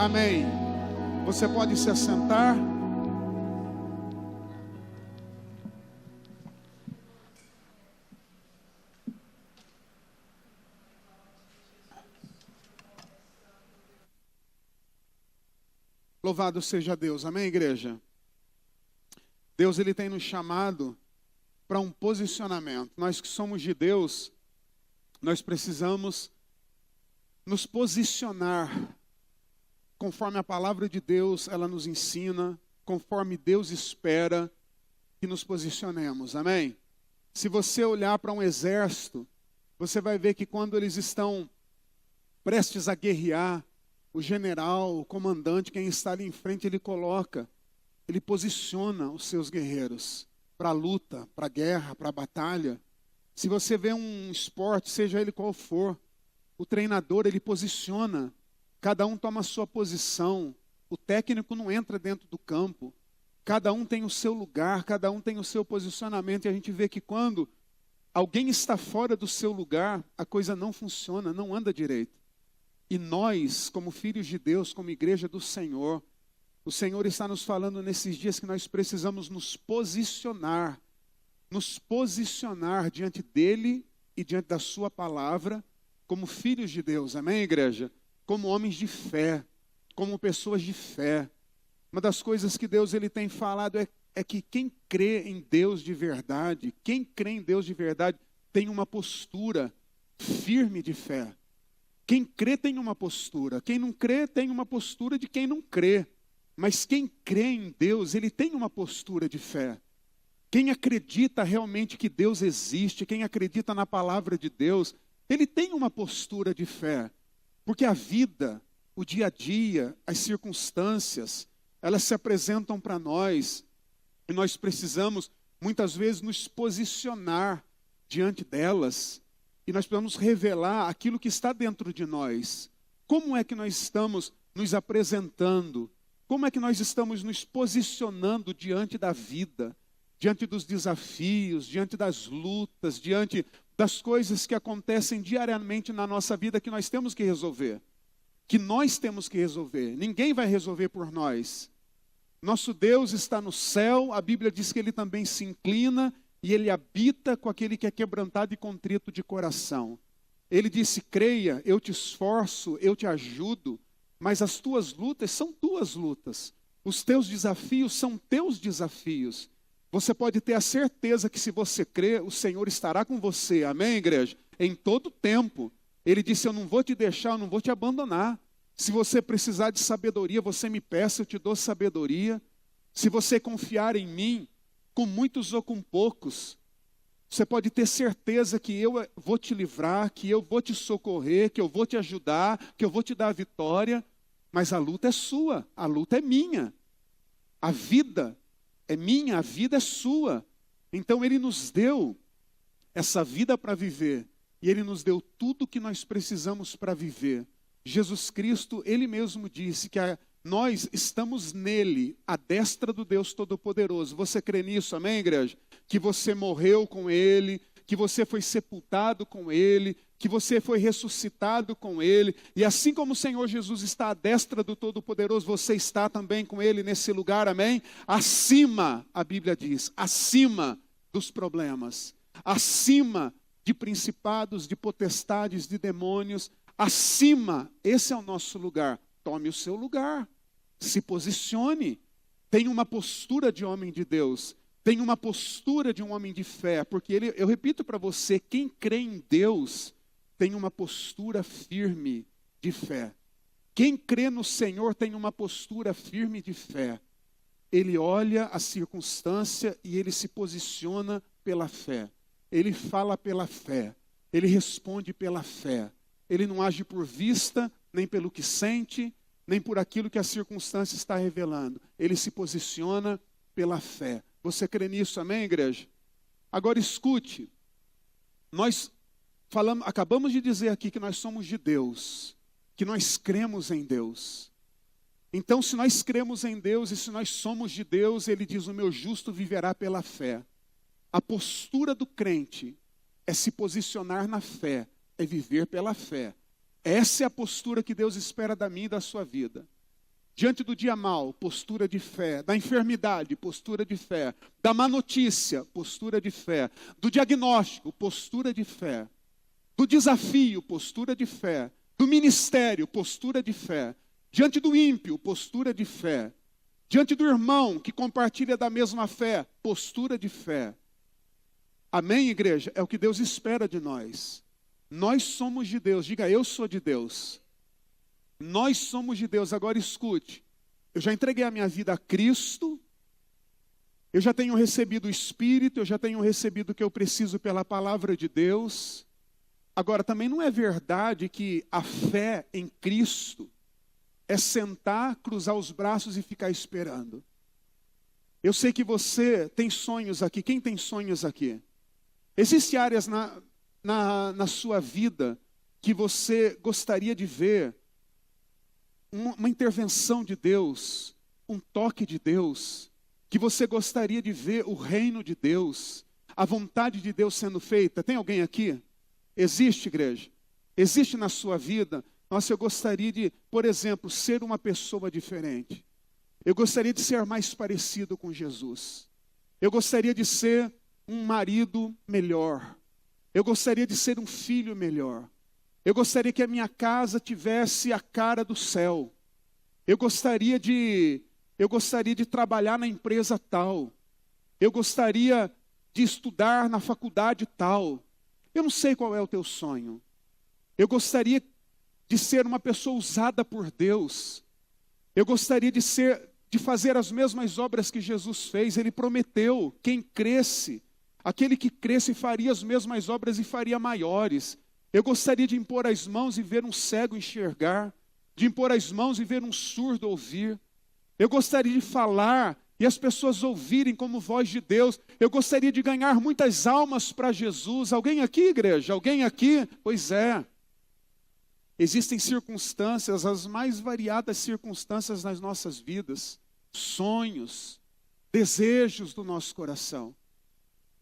Amém. Você pode se assentar. Louvado seja Deus. Amém, igreja? Deus, Ele tem nos chamado para um posicionamento. Nós que somos de Deus, nós precisamos nos posicionar conforme a palavra de Deus, ela nos ensina, conforme Deus espera que nos posicionemos, amém? Se você olhar para um exército, você vai ver que quando eles estão prestes a guerrear, o general, o comandante, quem está ali em frente, ele posiciona os seus guerreiros para a luta, para a guerra, para a batalha. Se você vê um esporte, seja ele qual for, o treinador, ele posiciona. Cada um toma a sua posição, o técnico não entra dentro do campo, cada um tem o seu lugar, cada um tem o seu posicionamento, e a gente vê que quando alguém está fora do seu lugar, a coisa não funciona, não anda direito. E nós, como filhos de Deus, como igreja do Senhor, o Senhor está nos falando nesses dias que nós precisamos nos posicionar diante dEle e diante da sua palavra, como filhos de Deus, amém, igreja? Como homens de fé, como pessoas de fé. Uma das coisas que Deus ele tem falado é que quem crê em Deus de verdade, tem uma postura firme de fé. Quem crê tem uma postura, quem não crê tem uma postura de quem não crê. Mas quem crê em Deus, ele tem uma postura de fé. Quem acredita realmente que Deus existe, quem acredita na palavra de Deus, ele tem uma postura de fé. Porque a vida, o dia a dia, as circunstâncias, elas se apresentam para nós e nós precisamos, muitas vezes, nos posicionar diante delas e nós precisamos revelar aquilo que está dentro de nós. Como é que nós estamos nos apresentando? Como é que nós estamos nos posicionando diante da vida, diante dos desafios, diante das lutas, diante das coisas que acontecem diariamente na nossa vida que nós temos que resolver. Ninguém vai resolver por nós. Nosso Deus está no céu, a Bíblia diz que Ele também se inclina e Ele habita com aquele que é quebrantado e contrito de coração. Ele disse, creia, eu te esforço, eu te ajudo, mas as tuas lutas são tuas lutas. Os teus desafios são teus desafios. Você pode ter a certeza que se você crer, o Senhor estará com você. Amém, igreja? Em todo tempo. Ele disse, eu não vou te deixar, eu não vou te abandonar. Se você precisar de sabedoria, você me peça, eu te dou sabedoria. Se você confiar em mim, com muitos ou com poucos, você pode ter certeza que eu vou te livrar, que eu vou te socorrer, que eu vou te ajudar, que eu vou te dar a vitória. Mas a luta é sua, a luta é minha. A vida é minha, a vida é sua. Então Ele nos deu essa vida para viver. E Ele nos deu tudo que nós precisamos para viver. Jesus Cristo, Ele mesmo disse que nós estamos nele, à destra do Deus Todo-Poderoso. Você crê nisso, amém, igreja? Que você morreu com Ele, que você foi sepultado com Ele, que você foi ressuscitado com Ele. E assim como o Senhor Jesus está à destra do Todo-Poderoso, você está também com Ele nesse lugar, amém? Acima, a Bíblia diz, acima dos problemas, acima de principados, de potestades, de demônios, acima, esse é o nosso lugar. Tome o seu lugar, se posicione, tenha uma postura de homem de Deus, tenha uma postura de um homem de fé, porque eu repito para você, quem crê em Deus tem uma postura firme de fé. Quem crê no Senhor tem uma postura firme de fé. Ele olha a circunstância e ele se posiciona pela fé. Ele fala pela fé, ele responde pela fé. Ele não age por vista, nem pelo que sente, nem por aquilo que a circunstância está revelando. Ele se posiciona pela fé. Você crê nisso, amém, igreja? Agora escute, nós acabamos de dizer aqui que nós somos de Deus, que nós cremos em Deus. Então, se nós cremos em Deus e se nós somos de Deus, ele diz, o meu justo viverá pela fé. A postura do crente é se posicionar na fé, é viver pela fé. Essa é a postura que Deus espera da minha e da sua vida. Diante do dia mau, postura de fé. Da enfermidade, postura de fé. Da má notícia, postura de fé. Do diagnóstico, postura de fé. Do desafio, postura de fé. Do ministério, postura de fé. Diante do ímpio, postura de fé. Diante do irmão que compartilha da mesma fé, postura de fé. Amém, igreja? É o que Deus espera de nós. Nós somos de Deus. Diga, eu sou de Deus. Nós somos de Deus. Agora escute. Eu já entreguei a minha vida a Cristo. Eu já tenho recebido o Espírito. Eu já tenho recebido o que eu preciso pela palavra de Deus. Agora, também não é verdade que a fé em Cristo é sentar, cruzar os braços e ficar esperando. Eu sei que você tem sonhos aqui. Quem tem sonhos aqui? Existem áreas na sua vida que você gostaria de ver uma intervenção de Deus, um toque de Deus, que você gostaria de ver o reino de Deus, a vontade de Deus sendo feita. Tem alguém aqui? Existe, igreja? Existe na sua vida? Nossa, eu gostaria de, por exemplo, ser uma pessoa diferente. Eu gostaria de ser mais parecido com Jesus. Eu gostaria de ser um marido melhor. Eu gostaria de ser um filho melhor. Eu gostaria que a minha casa tivesse a cara do céu. Eu gostaria de trabalhar na empresa tal. Eu gostaria de estudar na faculdade tal. Eu não sei qual é o teu sonho. Eu gostaria de ser uma pessoa usada por Deus. Eu gostaria de fazer as mesmas obras que Jesus fez. Ele prometeu, quem cresce, aquele que cresce faria as mesmas obras e faria maiores. Eu gostaria de impor as mãos e ver um cego enxergar, de impor as mãos e ver um surdo ouvir. Eu gostaria de falar e as pessoas ouvirem como voz de Deus. Eu gostaria de ganhar muitas almas para Jesus. Alguém aqui, igreja? Alguém aqui? Pois é. Existem circunstâncias, as mais variadas circunstâncias nas nossas vidas, sonhos, desejos do nosso coração,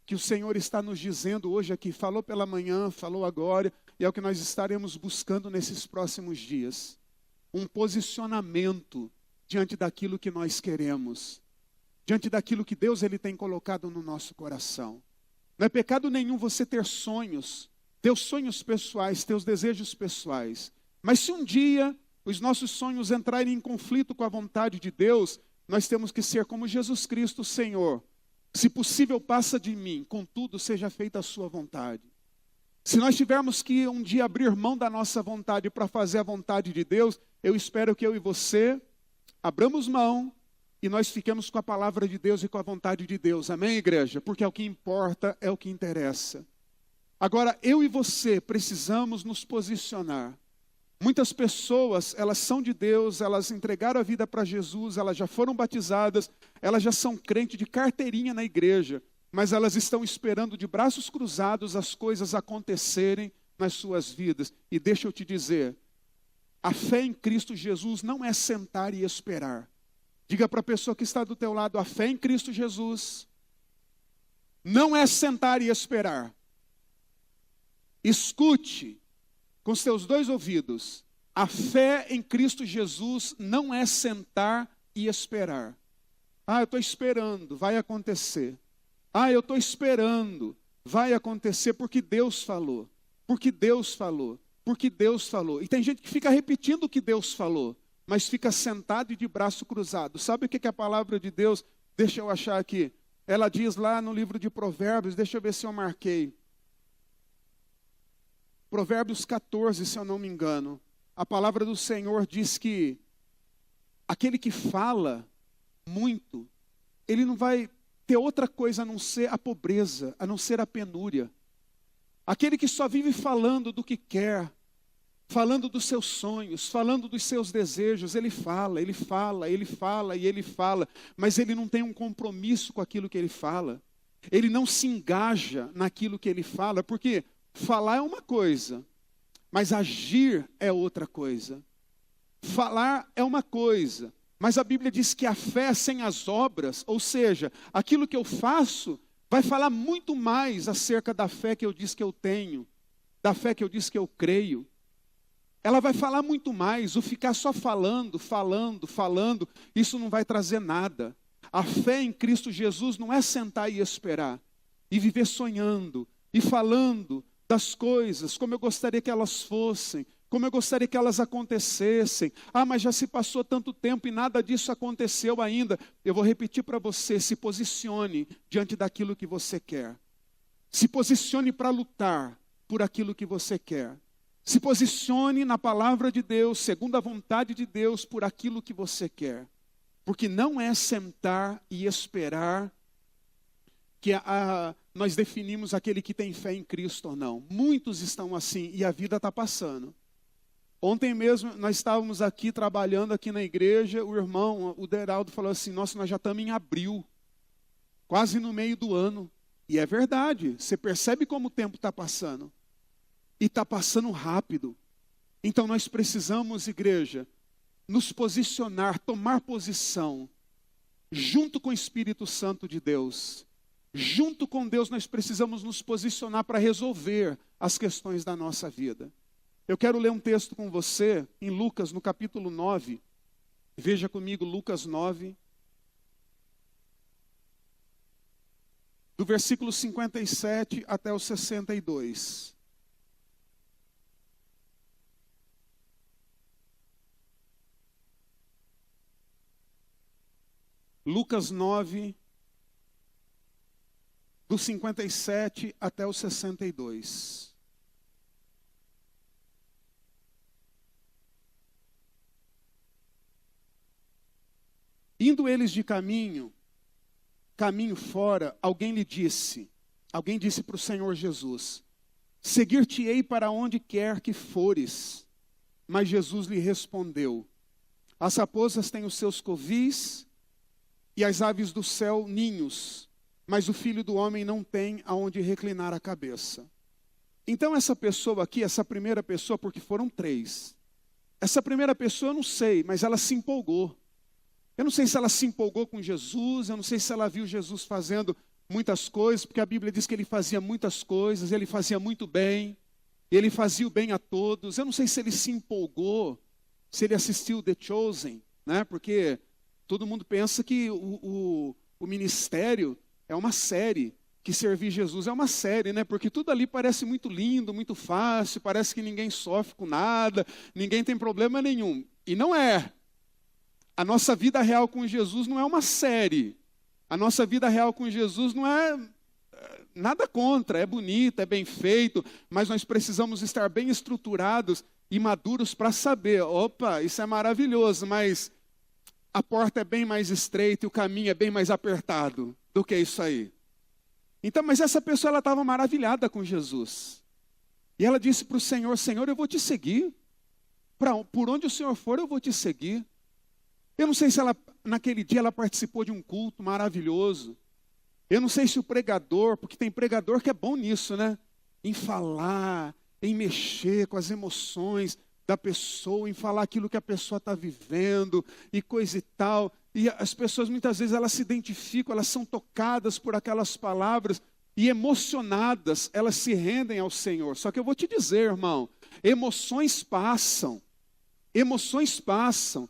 que o Senhor está nos dizendo hoje aqui, falou pela manhã, falou agora, e é o que nós estaremos buscando nesses próximos dias. Um posicionamento diante daquilo que nós queremos, diante daquilo que Deus ele tem colocado no nosso coração. Não é pecado nenhum você ter sonhos, teus sonhos pessoais, teus desejos pessoais. Mas se um dia os nossos sonhos entrarem em conflito com a vontade de Deus, nós temos que ser como Jesus Cristo, Senhor. Se possível, passa de mim, contudo, seja feita a sua vontade. Se nós tivermos que um dia abrir mão da nossa vontade para fazer a vontade de Deus, eu espero que eu e você abramos mão e nós fiquemos com a palavra de Deus e com a vontade de Deus. Amém, igreja? Porque é o que importa, é o que interessa. Agora, eu e você precisamos nos posicionar. Muitas pessoas, elas são de Deus, elas entregaram a vida para Jesus, elas já foram batizadas, elas já são crentes de carteirinha na igreja, mas elas estão esperando de braços cruzados as coisas acontecerem nas suas vidas. E deixa eu te dizer, a fé em Cristo Jesus não é sentar e esperar. Diga para a pessoa que está do teu lado, a fé em Cristo Jesus não é sentar e esperar. Escute com os teus dois ouvidos. A fé em Cristo Jesus não é sentar e esperar. Ah, eu estou esperando, vai acontecer. Ah, eu estou esperando, vai acontecer porque Deus falou. Porque Deus falou. Porque Deus falou. E tem gente que fica repetindo o que Deus falou, mas fica sentado e de braço cruzado. Sabe o que é a palavra de Deus? Deixa eu achar aqui. Ela diz lá no livro de Provérbios, deixa eu ver se eu marquei. Provérbios 14, se eu não me engano. A palavra do Senhor diz que aquele que fala muito, ele não vai ter outra coisa a não ser a pobreza, a não ser a penúria. Aquele que só vive falando do que quer, falando dos seus sonhos, falando dos seus desejos. Ele fala, ele fala, ele fala e ele fala, mas ele não tem um compromisso com aquilo que ele fala. Ele não se engaja naquilo que ele fala, porque falar é uma coisa, mas agir é outra coisa. Falar é uma coisa, mas a Bíblia diz que a fé sem as obras, ou seja, aquilo que eu faço, vai falar muito mais acerca da fé que eu disse que eu tenho, da fé que eu disse que eu creio. Ela vai falar muito mais. O ficar só falando, isso não vai trazer nada. A fé em Cristo Jesus não é sentar e esperar, e viver sonhando, e falando das coisas, como eu gostaria que elas fossem, como eu gostaria que elas acontecessem. Ah, mas já se passou tanto tempo e nada disso aconteceu ainda. Eu vou repetir para você: se posicione diante daquilo que você quer. Se posicione para lutar por aquilo que você quer. Se posicione na palavra de Deus, segundo a vontade de Deus, por aquilo que você quer. Porque não é sentar e esperar que nós definimos aquele que tem fé em Cristo ou não. Muitos estão assim e a vida está passando. Ontem mesmo nós estávamos aqui trabalhando aqui na igreja, o irmão, o Deraldo, falou assim: nossa, nós já estamos em abril, quase no meio do ano. E é verdade, você percebe como o tempo está passando. E está passando rápido. Então nós precisamos, igreja, nos posicionar, tomar posição, junto com o Espírito Santo de Deus. Junto com Deus nós precisamos nos posicionar para resolver as questões da nossa vida. Eu quero ler um texto com você em Lucas, no capítulo 9. Veja comigo Lucas 9. Do versículo 57 até o 62. Lucas 9, do 57 até o 62. Indo eles de caminho fora, alguém disse para o Senhor Jesus: seguir-te-ei para onde quer que fores. Mas Jesus lhe respondeu: as raposas têm os seus covis, e as aves do céu ninhos, mas o Filho do Homem não tem aonde reclinar a cabeça. Então essa pessoa aqui, essa primeira pessoa, porque foram 3. Essa primeira pessoa eu não sei, mas ela se empolgou. Eu não sei se ela se empolgou com Jesus, eu não sei se ela viu Jesus fazendo muitas coisas, porque a Bíblia diz que ele fazia muitas coisas, ele fazia muito bem, ele fazia o bem a todos. Eu não sei se ele se empolgou, se ele assistiu The Chosen, né? Porque todo mundo pensa que o ministério é uma série, que servir Jesus é uma série, né? Porque tudo ali parece muito lindo, muito fácil, parece que ninguém sofre com nada, ninguém tem problema nenhum. E não é. A nossa vida real com Jesus não é uma série. A nossa vida real com Jesus não é nada contra, é bonita, é bem feito, mas nós precisamos estar bem estruturados e maduros para saber: opa, isso é maravilhoso, mas a porta é bem mais estreita e o caminho é bem mais apertado do que isso aí. Então, mas essa pessoa, ela estava maravilhada com Jesus. E ela disse para o Senhor: Senhor, eu vou te seguir. Por onde o Senhor for, eu vou te seguir. Eu não sei se ela, naquele dia, ela participou de um culto maravilhoso. Eu não sei se o pregador, porque tem pregador que é bom nisso, né? Em falar, em mexer com as emoções da pessoa, em falar aquilo que a pessoa está vivendo e coisa e tal. E as pessoas muitas vezes elas se identificam, elas são tocadas por aquelas palavras e emocionadas, elas se rendem ao Senhor. Só que eu vou te dizer, irmão, emoções passam. Emoções passam.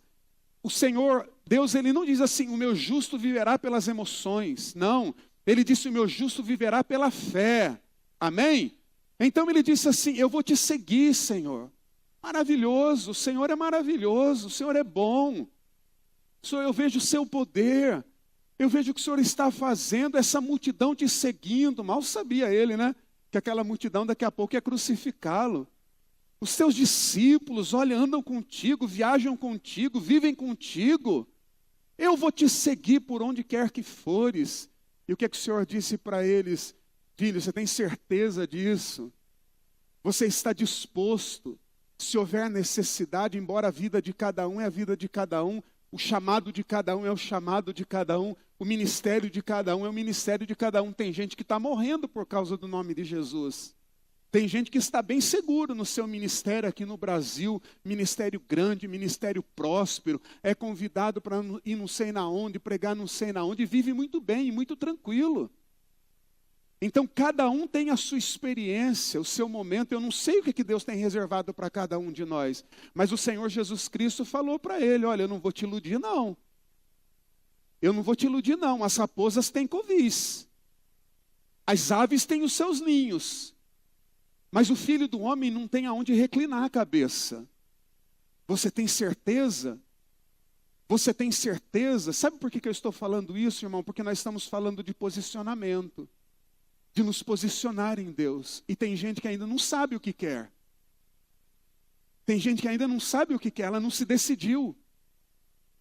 O Senhor, Deus, ele não diz assim: o meu justo viverá pelas emoções. Não, ele disse: o meu justo viverá pela fé. Amém? Então ele disse assim: eu vou te seguir, Senhor. Maravilhoso, o Senhor é maravilhoso, o Senhor é bom. Senhor, eu vejo o seu poder, eu vejo o que o Senhor está fazendo, essa multidão te seguindo. Mal sabia ele, né? Que aquela multidão daqui a pouco ia crucificá-lo. Os teus discípulos, olha, andam contigo, viajam contigo, vivem contigo. Eu vou te seguir por onde quer que fores. E o que é que o Senhor disse para eles? Filho, você tem certeza disso? Você está disposto? Se houver necessidade, embora a vida de cada um é a vida de cada um, o chamado de cada um é o chamado de cada um, o ministério de cada um é o ministério de cada um. Tem gente que está morrendo por causa do nome de Jesus. Tem gente que está bem seguro no seu ministério aqui no Brasil, ministério grande, ministério próspero, é convidado para ir não sei na onde, pregar não sei na onde, e vive muito bem, muito tranquilo. Então, cada um tem a sua experiência, o seu momento. Eu não sei o que Deus tem reservado para cada um de nós, mas o Senhor Jesus Cristo falou para ele, olha, eu não vou te iludir não. Eu não vou te iludir não, as raposas têm covis, as aves têm os seus ninhos, mas o Filho do Homem não tem aonde reclinar a cabeça. Você tem certeza? Você tem certeza? Sabe por que eu estou falando isso, irmão? Porque nós estamos falando de posicionamento, de nos posicionar em Deus. E tem gente que ainda não sabe o que quer. Tem gente que ainda não sabe o que quer, ela não se decidiu.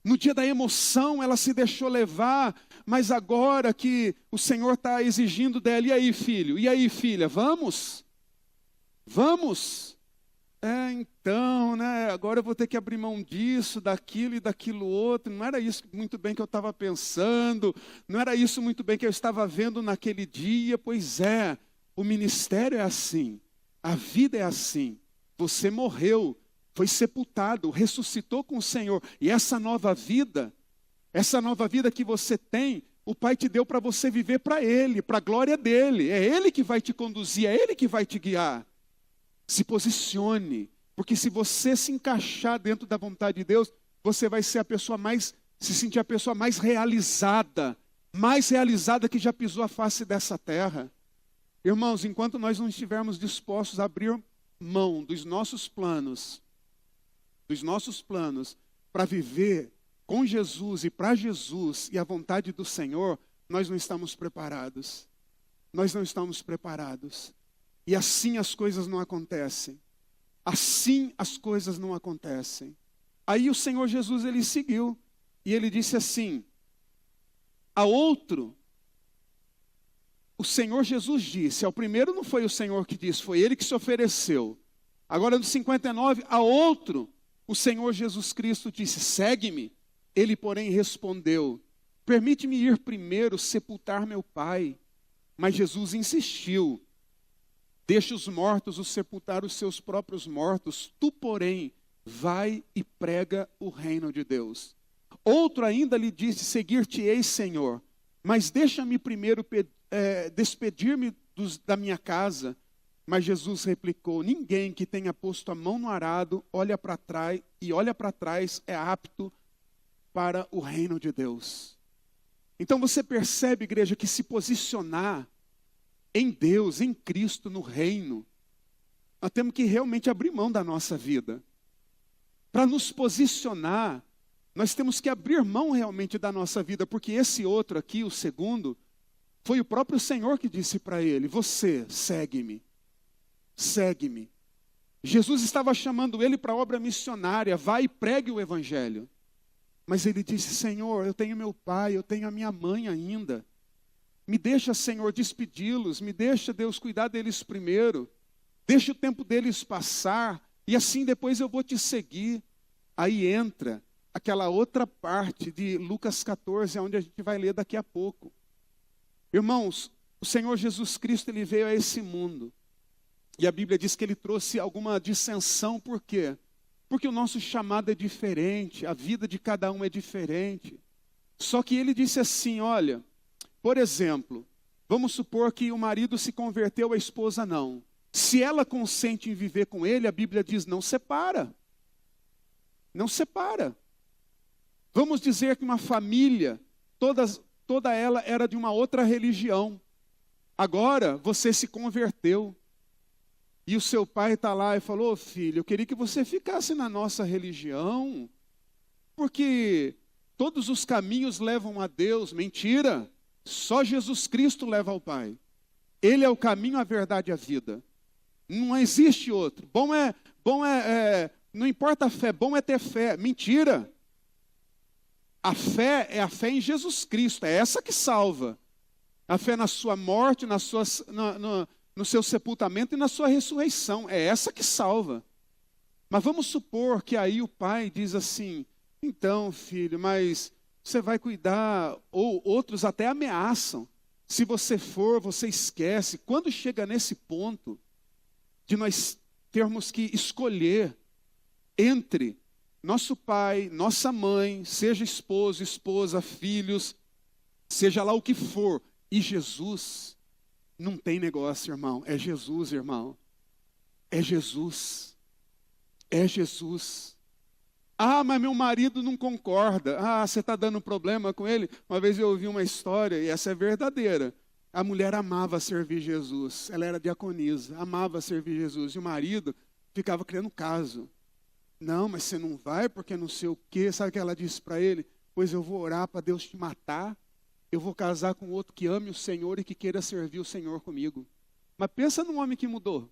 No dia da emoção, ela se deixou levar, mas agora que o Senhor está exigindo dela, e aí, filho? E aí, filha? Vamos? Vamos? Então, né? Agora eu vou ter que abrir mão disso, daquilo e daquilo outro. Não era isso muito bem que eu estava pensando, não era isso muito bem que eu estava vendo naquele dia. Pois é, o ministério é assim, a vida é assim. Você morreu, foi sepultado, ressuscitou com o Senhor. E essa nova vida que você tem, o Pai te deu para você viver para Ele, para a glória dEle. É Ele que vai te conduzir, é Ele que vai te guiar. Se posicione, porque se você se encaixar dentro da vontade de Deus, você vai ser se sentir a pessoa mais realizada que já pisou a face dessa terra. Irmãos, enquanto nós não estivermos dispostos a abrir mão dos nossos planos para viver com Jesus e para Jesus e a vontade do Senhor, nós não estamos preparados. Nós não estamos preparados. E assim as coisas não acontecem. Assim as coisas não acontecem. Aí o Senhor Jesus, ele seguiu. E ele disse assim, a outro, o Senhor Jesus disse, ao primeiro não foi o Senhor que disse, foi ele que se ofereceu. Agora no 59, a outro, o Senhor Jesus Cristo disse, segue-me. Ele, porém, respondeu, permite-me ir primeiro sepultar meu pai. Mas Jesus insistiu, deixa os mortos os sepultar os seus próprios mortos. Tu, porém, vai e prega o reino de Deus. Outro ainda lhe disse, seguir-te-ei, Senhor, mas deixa-me primeiro despedir-me da minha casa. Mas Jesus replicou, ninguém que tenha posto a mão no arado, olha para trás, é apto para o reino de Deus. Então você percebe, igreja, que se posicionar em Deus, em Cristo, no reino, nós temos que realmente abrir mão da nossa vida. Para nos posicionar, nós temos que abrir mão realmente da nossa vida, porque esse outro aqui, o segundo, foi o próprio Senhor que disse para ele, você, segue-me, segue-me. Jesus estava chamando ele para a obra missionária, vai e pregue o evangelho. Mas ele disse, Senhor, eu tenho meu pai, eu tenho a minha mãe ainda. Me deixa, Senhor, despedi-los, me deixa, Deus, cuidar deles primeiro. Deixa o tempo deles passar, e assim depois eu vou te seguir. Aí entra aquela outra parte de Lucas 14, onde a gente vai ler daqui a pouco. Irmãos, o Senhor Jesus Cristo, ele veio a esse mundo. E a Bíblia diz que ele trouxe alguma dissensão, por quê? Porque o nosso chamado é diferente, a vida de cada um é diferente. Só que ele disse assim, olha, por exemplo, vamos supor que o marido se converteu, a esposa não. Se ela consente em viver com ele, a Bíblia diz, não separa. Não separa. Vamos dizer que uma família, toda ela era de uma outra religião. Agora você se converteu. E o seu pai está lá e falou, filho, eu queria que você ficasse na nossa religião, porque todos os caminhos levam a Deus. Mentira. Só Jesus Cristo leva ao Pai. Ele é o caminho, a verdade e a vida. Não existe outro. Não importa a fé, bom é ter fé. Mentira. A fé é a fé em Jesus Cristo, é essa que salva. A fé na sua morte, no seu sepultamento e na sua ressurreição, é essa que salva. Mas vamos supor que aí o pai diz assim, então, filho, mas você vai cuidar, ou outros até ameaçam. Se você for, você esquece. Quando chega nesse ponto de nós termos que escolher entre nosso pai, nossa mãe, seja esposo, esposa, filhos, seja lá o que for, e Jesus, não tem negócio, irmão. É Jesus, irmão. É Jesus. É Jesus. Ah, mas meu marido não concorda. Ah, você está dando problema com ele? Uma vez eu ouvi uma história, e essa é verdadeira. A mulher amava servir Jesus. Ela era diaconisa, amava servir Jesus. E o marido ficava criando caso. Não, mas você não vai porque não sei o quê. Sabe o que ela disse para ele? Pois eu vou orar para Deus te matar. Eu vou casar com outro que ame o Senhor e que queira servir o Senhor comigo. Mas pensa num homem que mudou.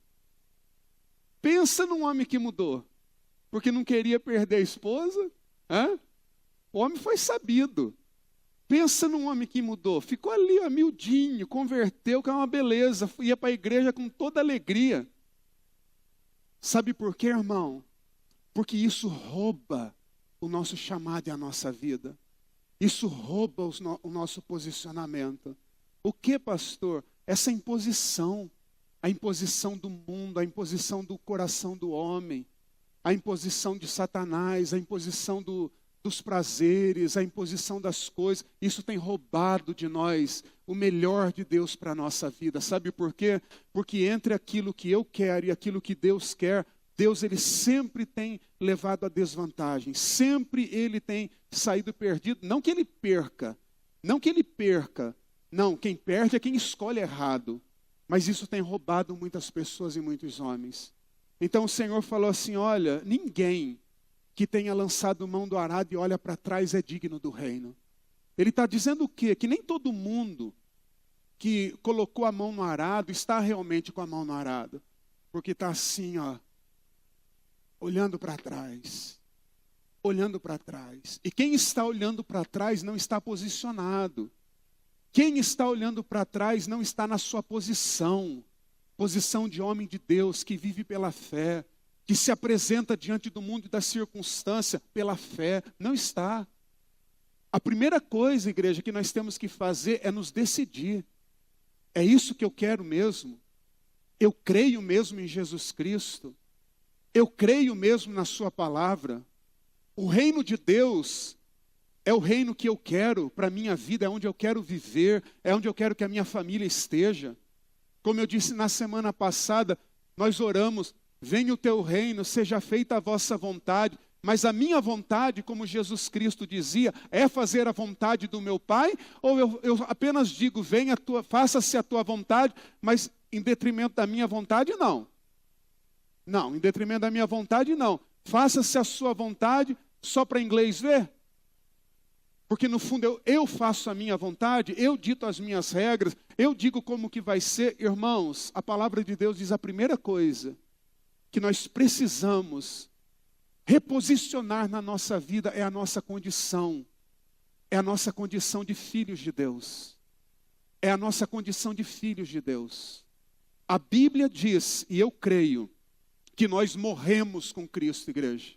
Pensa num homem que mudou. Porque não queria perder a esposa. Hã? O homem foi sabido. Pensa num homem que mudou. Ficou ali, humildinho, converteu, que é uma beleza. Ia para a igreja com toda alegria. Sabe por quê, irmão? Porque isso rouba o nosso chamado e a nossa vida. Isso rouba o nosso posicionamento. O que, pastor? Essa imposição. A imposição do mundo, a imposição do coração do homem. A imposição de Satanás, a imposição dos prazeres, a imposição das coisas. Isso tem roubado de nós o melhor de Deus para a nossa vida. Sabe por quê? Porque entre aquilo que eu quero e aquilo que Deus quer, Deus ele sempre tem levado a desvantagem. Sempre ele tem saído perdido. Não que ele perca. Não que ele perca. Não, quem perde é quem escolhe errado. Mas isso tem roubado muitas pessoas e muitos homens. Então o Senhor falou assim, olha, ninguém que tenha lançado mão do arado e olha para trás é digno do reino. Ele está dizendo o quê? Que nem todo mundo que colocou a mão no arado está realmente com a mão no arado. Porque está assim, ó, olhando para trás. Olhando para trás. E quem está olhando para trás não está posicionado. Quem está olhando para trás não está na sua posição. Posição de homem de Deus que vive pela fé, que se apresenta diante do mundo e da circunstância pela fé. Não está. A primeira coisa, igreja, que nós temos que fazer é nos decidir. É isso que eu quero mesmo? Eu creio mesmo em Jesus Cristo? Eu creio mesmo na sua palavra? O reino de Deus é o reino que eu quero para a minha vida, é onde eu quero viver, é onde eu quero que a minha família esteja. Como eu disse na semana passada, nós oramos, venha o teu reino, seja feita a vossa vontade, mas a minha vontade, como Jesus Cristo dizia, é fazer a vontade do meu Pai, ou eu apenas digo, faça-se a tua vontade, mas em detrimento da minha vontade, não. Não, em detrimento da minha vontade, não. Faça-se a sua vontade só para inglês ver. Porque no fundo eu faço a minha vontade, eu dito as minhas regras, eu digo como que vai ser. Irmãos, a palavra de Deus diz a primeira coisa que nós precisamos reposicionar na nossa vida é a nossa condição. É a nossa condição de filhos de Deus. É a nossa condição de filhos de Deus. A Bíblia diz, e eu creio, que nós morremos com Cristo, igreja.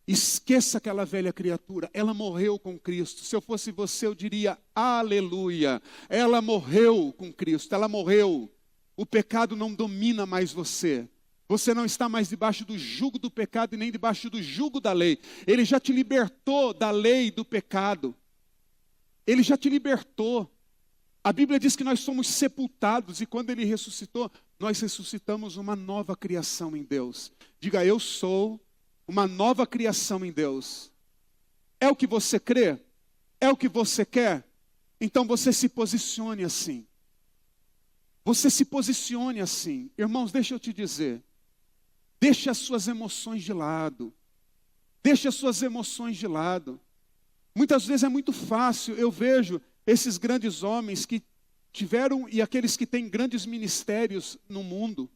Esqueça aquela velha criatura, ela morreu com Cristo. Se eu fosse você, eu diria, aleluia. Ela morreu com Cristo, ela morreu. O pecado não domina mais você. Você não está mais debaixo do jugo do pecado e nem debaixo do jugo da lei. Ele já te libertou da lei e do pecado. Ele já te libertou. A Bíblia diz que nós somos sepultados e quando Ele ressuscitou, nós ressuscitamos uma nova criação em Deus. Diga, eu sou uma nova criação em Deus. É o que você crê? É o que você quer? Então você se posicione assim. Você se posicione assim. Irmãos, deixa eu te dizer. Deixe as suas emoções de lado. Deixe as suas emoções de lado. Muitas vezes é muito fácil. Eu vejo esses grandes homens que tiveram e aqueles que têm grandes ministérios no mundo.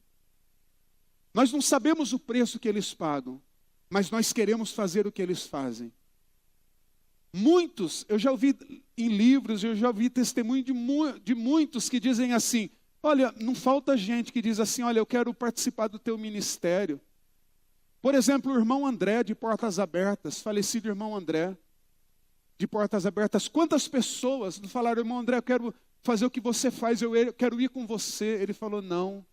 Nós não sabemos o preço que eles pagam. Mas nós queremos fazer o que eles fazem. Muitos, eu já ouvi em livros, eu já ouvi testemunho de muitos que dizem assim, olha, não falta gente que diz assim, olha, eu quero participar do teu ministério. Por exemplo, o irmão André, de Portas Abertas, falecido irmão André, de Portas Abertas. Quantas pessoas falaram, irmão André, eu quero fazer o que você faz, eu quero ir com você. Ele falou, não,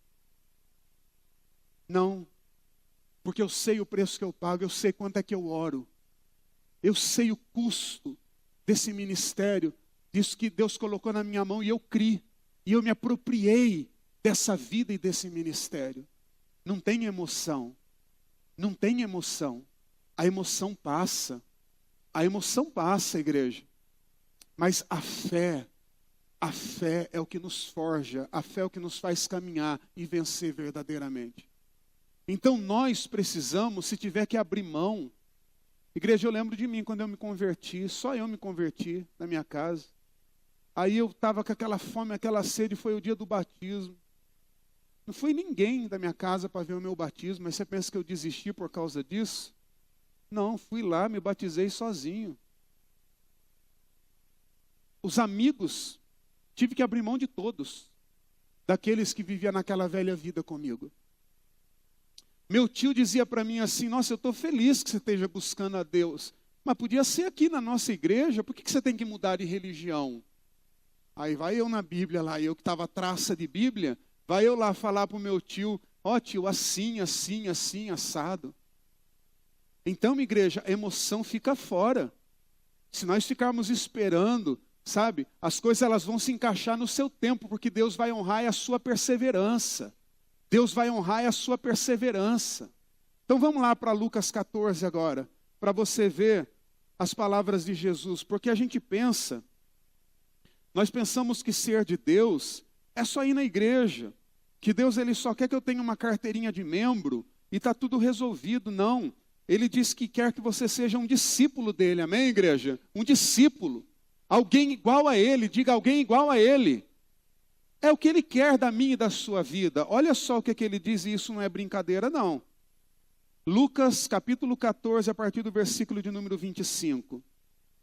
porque eu sei o preço que eu pago, eu sei quanto é que eu oro. Eu sei o custo desse ministério, disso que Deus colocou na minha mão e eu criei. E eu me apropriei dessa vida e desse ministério. Não tem emoção. Não tem emoção. A emoção passa. A emoção passa, igreja. Mas a fé é o que nos forja. A fé é o que nos faz caminhar e vencer verdadeiramente. Então nós precisamos, se tiver que abrir mão. Igreja, eu lembro de mim quando eu me converti. Só eu me converti na minha casa. Aí eu estava com aquela fome, aquela sede, foi o dia do batismo. Não foi ninguém da minha casa para ver o meu batismo, mas você pensa que eu desisti por causa disso? Não, fui lá, me batizei sozinho. Os amigos, tive que abrir mão de todos, daqueles que viviam naquela velha vida comigo. Meu tio dizia para mim assim, nossa, eu estou feliz que você esteja buscando a Deus, mas podia ser aqui na nossa igreja, por que você tem que mudar de religião? Aí vai eu na Bíblia lá, eu que estava traça de Bíblia, vai eu lá falar para o meu tio, ó tio, assim, assim, assim, assado. Então, minha igreja, a emoção fica fora. Se nós ficarmos esperando, sabe, as coisas elas vão se encaixar no seu tempo, porque Deus vai honrar a sua perseverança. Deus vai honrar a sua perseverança. Então vamos lá para Lucas 14 agora, para você ver as palavras de Jesus, porque a gente pensa, nós pensamos que ser de Deus é só ir na igreja, que Deus ele só quer que eu tenha uma carteirinha de membro e está tudo resolvido. Não, Ele diz que quer que você seja um discípulo dele, amém, igreja? Um discípulo, alguém igual a ele, diga alguém igual a ele. É o que ele quer da minha e da sua vida. Olha só o que ele diz, e isso não é brincadeira não. Lucas capítulo 14, a partir do versículo de número 25.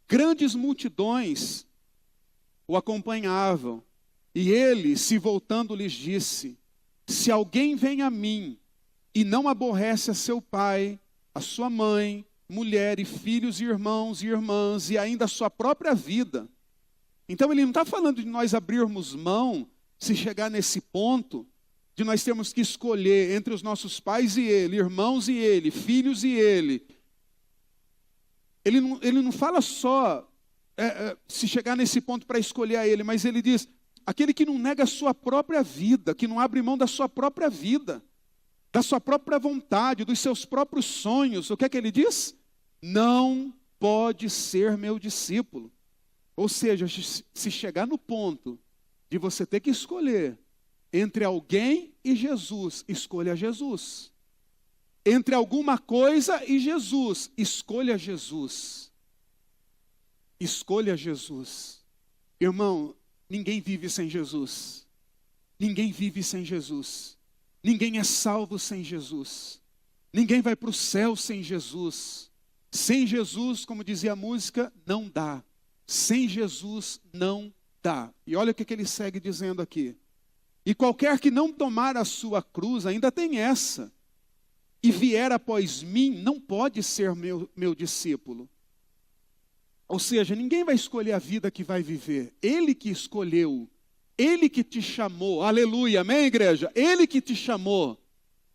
Grandes multidões o acompanhavam, e ele, se voltando, lhes disse: se alguém vem a mim e não aborrece a seu pai, a sua mãe, mulher e filhos e irmãos e irmãs, e ainda a sua própria vida. Então ele não está falando de nós abrirmos mão, se chegar nesse ponto, de nós termos que escolher entre os nossos pais e ele, irmãos e ele, filhos e ele. Ele não fala só se chegar nesse ponto para escolher a ele, mas ele diz, aquele que não nega a sua própria vida, que não abre mão da sua própria vida, da sua própria vontade, dos seus próprios sonhos, o que é que ele diz? Não pode ser meu discípulo. Ou seja, se chegar no ponto de você ter que escolher entre alguém e Jesus, escolha Jesus. Entre alguma coisa e Jesus, escolha Jesus. Escolha Jesus. Irmão, ninguém vive sem Jesus. Ninguém vive sem Jesus. Ninguém é salvo sem Jesus. Ninguém vai para o céu sem Jesus. Sem Jesus, como dizia a música, não dá. Sem Jesus não dá. E olha o que ele segue dizendo aqui. E qualquer que não tomar a sua cruz, ainda tem essa, e vier após mim, não pode ser meu discípulo. Ou seja, ninguém vai escolher a vida que vai viver. Ele que escolheu. Ele que te chamou. Aleluia, amém, igreja? Ele que te chamou.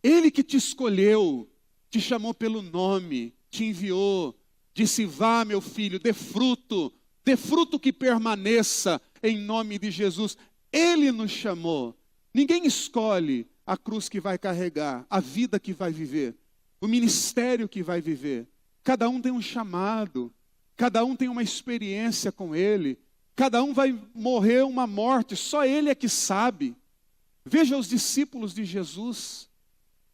Ele que te escolheu. Te chamou pelo nome. Te enviou. Disse, vá, meu filho, dê fruto. Dê fruto que permaneça em nome de Jesus. Ele nos chamou. Ninguém escolhe a cruz que vai carregar, a vida que vai viver, o ministério que vai viver. Cada um tem um chamado. Cada um tem uma experiência com ele. Cada um vai morrer uma morte. Só ele é que sabe. Veja os discípulos de Jesus.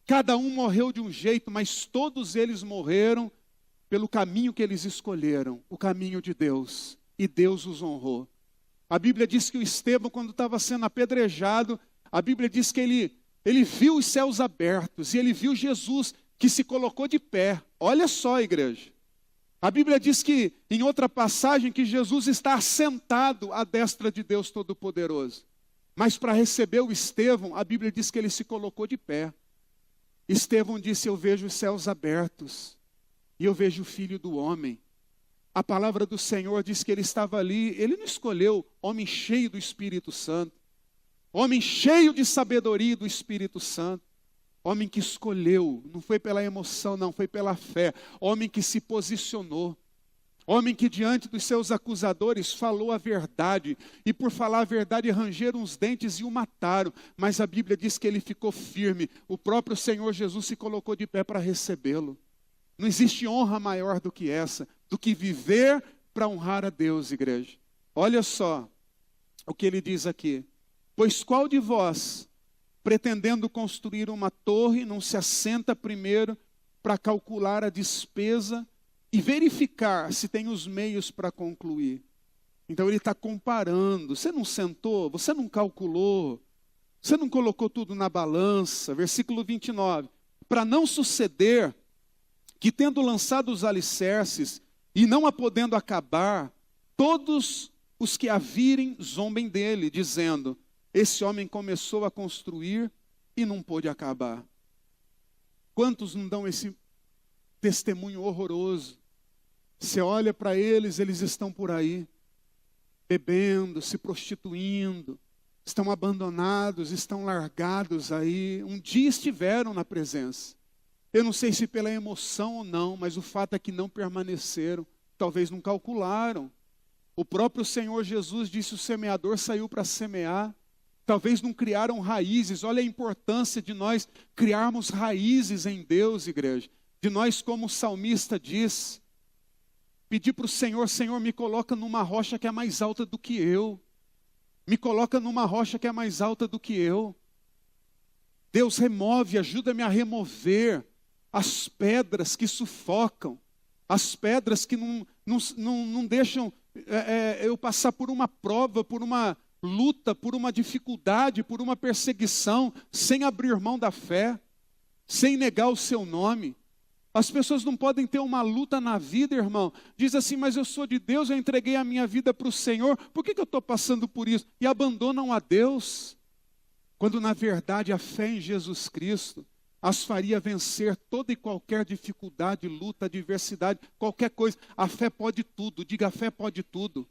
Cada um morreu de um jeito, mas todos eles morreram pelo caminho que eles escolheram. O caminho de Deus. E Deus os honrou. A Bíblia diz que o Estevão, quando estava sendo apedrejado, a Bíblia diz que ele viu os céus abertos. E ele viu Jesus que se colocou de pé. Olha só, igreja. A Bíblia diz que, em outra passagem, que Jesus está assentado à destra de Deus Todo-Poderoso. Mas para receber o Estevão, a Bíblia diz que ele se colocou de pé. Estevão disse: eu vejo os céus abertos e eu vejo o Filho do Homem. A palavra do Senhor diz que ele estava ali, ele não escolheu homem cheio do Espírito Santo, homem cheio de sabedoria do Espírito Santo, homem que escolheu, não foi pela emoção não, foi pela fé, homem que se posicionou, homem que diante dos seus acusadores falou a verdade, e por falar a verdade rangeram os dentes e o mataram, mas a Bíblia diz que ele ficou firme, o próprio Senhor Jesus se colocou de pé para recebê-lo. Não existe honra maior do que essa, do que viver para honrar a Deus, igreja. Olha só o que ele diz aqui. Pois qual de vós, pretendendo construir uma torre, não se assenta primeiro para calcular a despesa e verificar se tem os meios para concluir? Então ele está comparando. Você não sentou, você não calculou, você não colocou tudo na balança. Versículo 29. Para não suceder que, tendo lançado os alicerces e não a podendo acabar, todos os que a virem zombem dele, dizendo: esse homem começou a construir e não pôde acabar. Quantos não dão esse testemunho horroroso? Você olha para eles, eles estão por aí, bebendo, se prostituindo, estão abandonados, estão largados aí. Um dia estiveram na presença. Eu não sei se pela emoção ou não, mas o fato é que não permaneceram, talvez não calcularam. O próprio Senhor Jesus disse: o semeador saiu para semear. Talvez não criaram raízes. Olha a importância de nós criarmos raízes em Deus, igreja. De nós, como o salmista diz, pedir para o Senhor: Senhor, me coloca numa rocha que é mais alta do que eu. Me coloca numa rocha que é mais alta do que eu. Deus, remove, ajuda-me a remover as pedras que sufocam, as pedras que não deixam eu passar por uma prova, por uma luta, por uma dificuldade, por uma perseguição, sem abrir mão da fé, sem negar o seu nome. As pessoas não podem ter uma luta na vida, irmão. Diz assim: mas eu sou de Deus, eu entreguei a minha vida para o Senhor, por que eu estou passando por isso? E abandonam a Deus, quando na verdade a fé em Jesus Cristo as faria vencer toda e qualquer dificuldade, luta, adversidade, qualquer coisa. A fé pode tudo, diga: a fé pode tudo.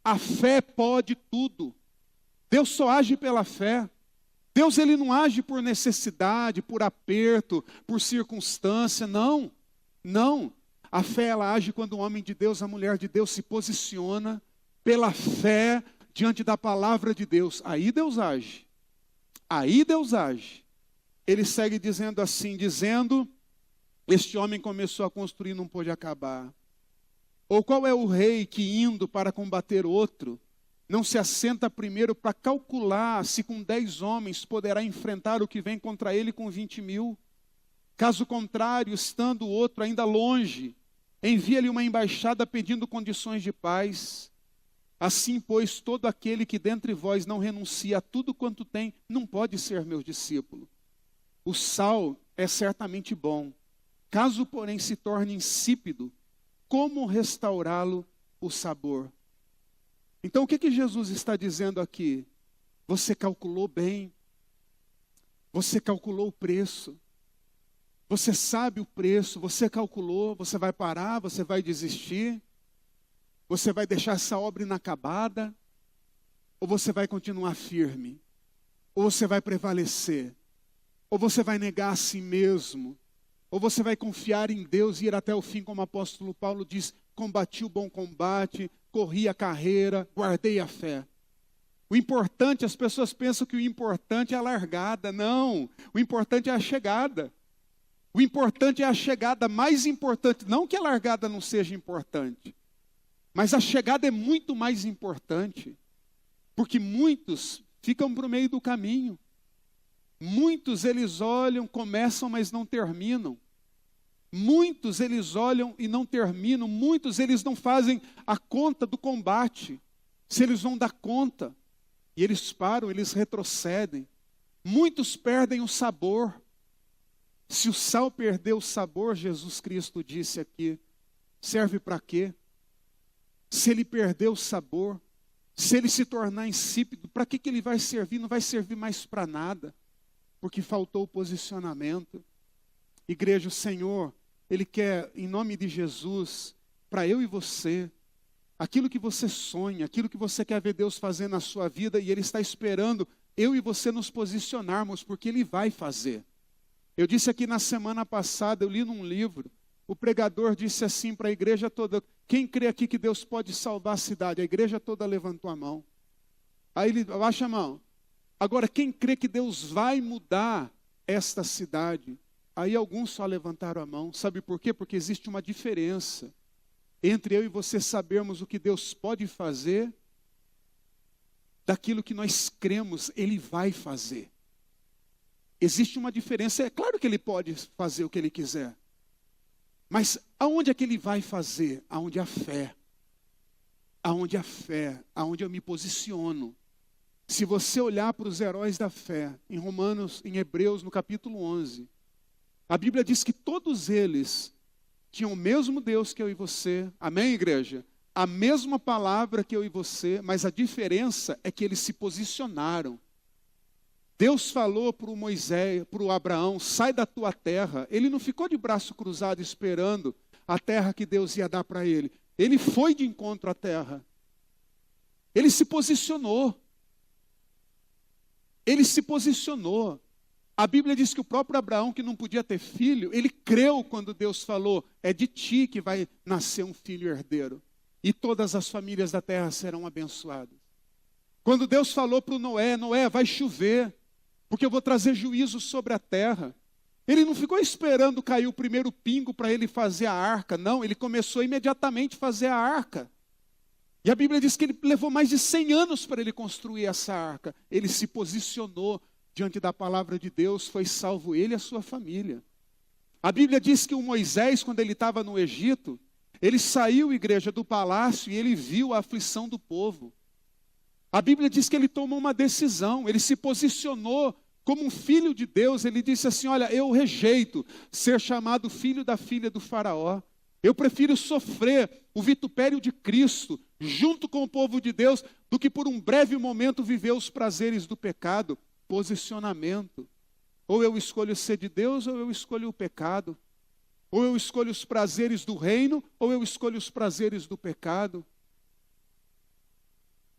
A fé pode tudo. Deus só age pela fé. Deus, ele não age por necessidade, por aperto, por circunstância, não. Não. A fé, ela age quando o homem de Deus, a mulher de Deus se posiciona pela fé diante da palavra de Deus. Aí Deus age. Aí Deus age. Ele segue dizendo assim, este homem começou a construir e não pôde acabar. Ou qual é o rei que, indo para combater outro, não se assenta primeiro para calcular se com 10 homens poderá enfrentar o que vem contra ele com 20.000? Caso contrário, estando o outro ainda longe, envia-lhe uma embaixada pedindo condições de paz. Assim, pois, todo aquele que dentre vós não renuncia a tudo quanto tem, não pode ser meu discípulo. O sal é certamente bom. Caso, porém, se torne insípido, como restaurá-lo o sabor? Então, o que Jesus está dizendo aqui? Você calculou bem. Você calculou o preço. Você sabe o preço, você calculou. Você vai parar, você vai desistir? Você vai deixar essa obra inacabada? Ou você vai continuar firme? Ou você vai prevalecer? Ou você vai negar a si mesmo? Ou você vai confiar em Deus e ir até o fim, como o apóstolo Paulo diz: combati o bom combate, corri a carreira, guardei a fé. O importante, as pessoas pensam que o importante é a largada. Não, o importante é a chegada. O importante é a chegada, mais importante, não que a largada não seja importante, mas a chegada é muito mais importante, porque muitos ficam para o meio do caminho. Muitos eles olham, começam, mas não terminam. Muitos eles olham e não terminam. Muitos eles não fazem a conta do combate, se eles vão dar conta. E eles param, eles retrocedem. Muitos perdem o sabor. Se o sal perdeu o sabor, Jesus Cristo disse aqui, serve para quê? Se ele perdeu o sabor, se ele se tornar insípido, para que ele vai servir? Não vai servir mais para nada. porque faltou o posicionamento. Igreja, o Senhor, Ele quer, em nome de Jesus, para eu e você, aquilo que você sonha, aquilo que você quer ver Deus fazer na sua vida, e Ele está esperando eu e você nos posicionarmos, porque Ele vai fazer. Eu disse aqui na semana passada, eu li num livro, o pregador disse assim para a igreja toda: quem crê aqui que Deus pode salvar a cidade? A igreja toda levantou a mão. Aí ele abaixa a mão. Agora, quem crê que Deus vai mudar esta cidade? Aí alguns só levantaram a mão. Sabe por quê? Porque existe uma diferença entre eu e você sabermos o que Deus pode fazer, daquilo que nós cremos, Ele vai fazer. Existe uma diferença. É claro que Ele pode fazer o que Ele quiser. Mas aonde é que Ele vai fazer? Aonde há fé. Aonde há fé, aonde eu me posiciono. Se você olhar para os heróis da fé, em Romanos, em Hebreus, no capítulo 11, a Bíblia diz que todos eles tinham o mesmo Deus que eu e você. Amém, igreja? A mesma palavra que eu e você, mas a diferença é que eles se posicionaram. Deus falou para o Moisés, para o Abraão: sai da tua terra. Ele não ficou de braço cruzado esperando a terra que Deus ia dar para ele. Ele foi de encontro à terra. Ele se posicionou. Ele se posicionou. A Bíblia diz que o próprio Abraão, que não podia ter filho, ele creu quando Deus falou: é de ti que vai nascer um filho herdeiro, e todas as famílias da terra serão abençoadas. Quando Deus falou para o Noé: Noé, vai chover, porque eu vou trazer juízo sobre a terra. Ele não ficou esperando cair o primeiro pingo para ele fazer a arca. Não, ele começou imediatamente a fazer a arca. E a Bíblia diz que ele levou mais de 100 anos para ele construir essa arca. Ele se posicionou diante da palavra de Deus, foi salvo ele e a sua família. A Bíblia diz que o Moisés, quando ele estava no Egito, ele saiu, igreja, do palácio e ele viu a aflição do povo. A Bíblia diz que ele tomou uma decisão, ele se posicionou como um filho de Deus. Ele disse assim: olha, eu rejeito ser chamado filho da filha do faraó. Eu prefiro sofrer o vitupério de Cristo junto com o povo de Deus do que por um breve momento viver os prazeres do pecado. Posicionamento. Ou eu escolho ser de Deus, ou eu escolho o pecado. Ou eu escolho os prazeres do reino, ou eu escolho os prazeres do pecado.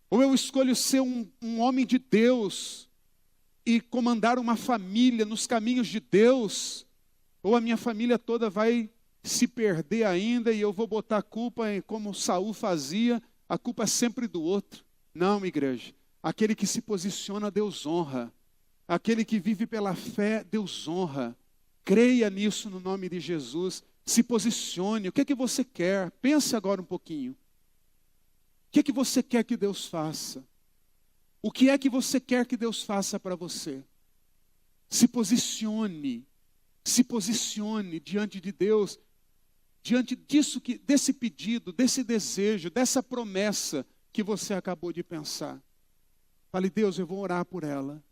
Ou eu escolho ser um homem de Deus e comandar uma família nos caminhos de Deus, ou a minha família toda vai se perder ainda e eu vou botar a culpa em como Saul fazia, a culpa é sempre do outro. Não, igreja. Aquele que se posiciona, Deus honra. Aquele que vive pela fé, Deus honra. Creia nisso no nome de Jesus. Se posicione. O que é que você quer? Pense agora um pouquinho. O que é que você quer que Deus faça? O que é que você quer que Deus faça para você? Se posicione. Se posicione diante de Deus. Diante disso desse pedido, desse desejo, dessa promessa que você acabou de pensar. Fale: Deus, eu vou orar por ela.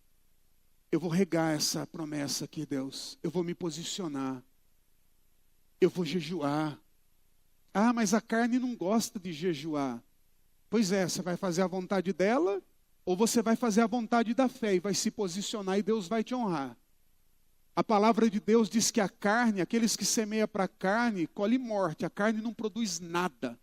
Eu vou regar essa promessa aqui, Deus. Eu vou me posicionar. Eu vou jejuar. Ah, mas a carne não gosta de jejuar. Pois é, você vai fazer a vontade dela, ou você vai fazer a vontade da fé e vai se posicionar e Deus vai te honrar. A palavra de Deus diz que a carne, aqueles que semeiam para a carne, colhe morte. A carne não produz nada.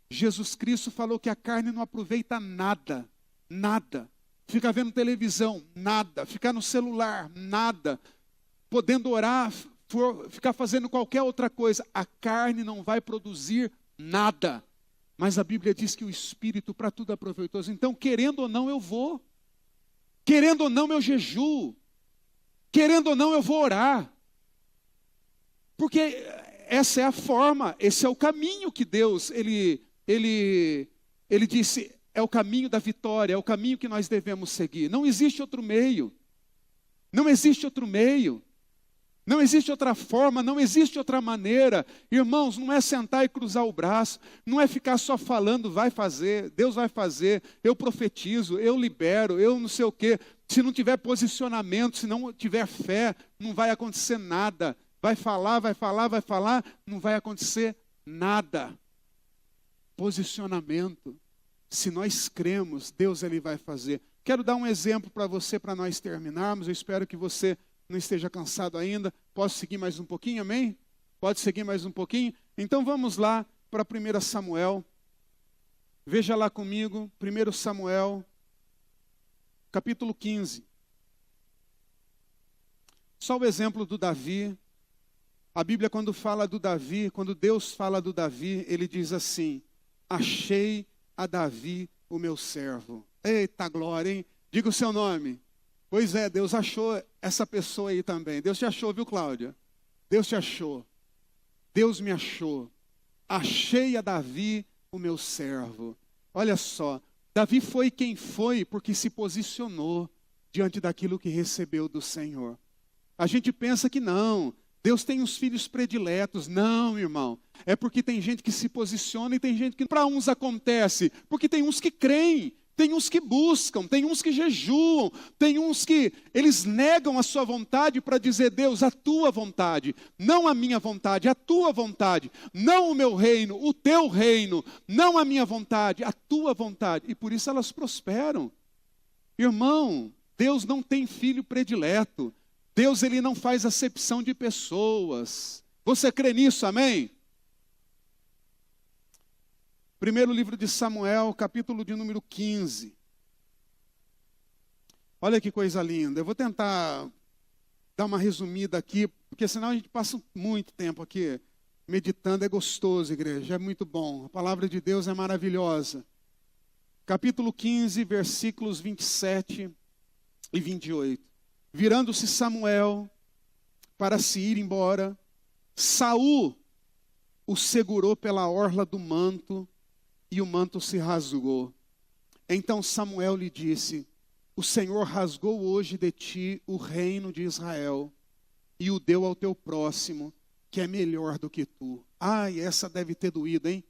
Jesus Cristo falou que a carne não aproveita nada. Nada. Fica vendo televisão, nada. Ficar no celular, nada. Podendo orar, ficar fazendo qualquer outra coisa. A carne não vai produzir nada. Mas a Bíblia diz que o Espírito para tudo é proveitoso. Então, querendo ou não, eu vou. Querendo ou não, eu jejuo. Querendo ou não, eu vou orar. Porque essa é a forma, esse é o caminho que Deus, Ele disse, é o caminho da vitória, é o caminho que nós devemos seguir. Não existe outro meio. Não existe outro meio. Não existe outra forma, não existe outra maneira. Irmãos, não é sentar e cruzar o braço, não é ficar só falando, vai fazer, Deus vai fazer, eu profetizo, eu libero, eu não sei o quê. Se não tiver posicionamento, se não tiver fé, não vai acontecer nada. Vai falar, não vai acontecer nada. Posicionamento. Se nós cremos, Deus Ele vai fazer. Quero dar um exemplo para você, para nós terminarmos. Eu espero que você não esteja cansado ainda. Posso seguir mais um pouquinho, amém? Pode seguir mais um pouquinho? Então vamos lá para 1 Samuel. Veja lá comigo, 1 Samuel, capítulo 15. Só o exemplo do Davi. A Bíblia, quando fala do Davi, quando Deus fala do Davi, ele diz assim: achei a Davi o meu servo. Eita glória, hein? Diga o seu nome. Pois é, Deus achou essa pessoa aí também. Deus te achou, viu, Cláudia? Deus te achou. Deus me achou. Achei a Davi o meu servo. Olha só, Davi foi quem foi porque se posicionou diante daquilo que recebeu do Senhor. A gente pensa que não, Deus tem uns filhos prediletos. Não, irmão. É porque tem gente que se posiciona e tem gente que para uns acontece. Porque tem uns que creem, tem uns que buscam, tem uns que jejuam, tem uns que eles negam a sua vontade para dizer: Deus, a tua vontade, não a minha vontade, a tua vontade, não o meu reino, o teu reino, não a minha vontade, a tua vontade. E por isso elas prosperam. Irmão, Deus não tem filho predileto. Deus, ele não faz acepção de pessoas. Você crê nisso, amém? Primeiro livro de Samuel, capítulo de número 15. Olha que coisa linda. Eu vou tentar dar uma resumida aqui, porque senão a gente passa muito tempo aqui meditando. É gostoso, igreja, é muito bom. A palavra de Deus é maravilhosa. Capítulo 15, versículos 27 e 28. Virando-se Samuel para se ir embora, Saul o segurou pela orla do manto, e o manto se rasgou. Então Samuel lhe disse: o Senhor rasgou hoje de ti o reino de Israel, e o deu ao teu próximo, que é melhor do que tu. Ai, essa deve ter doído, hein?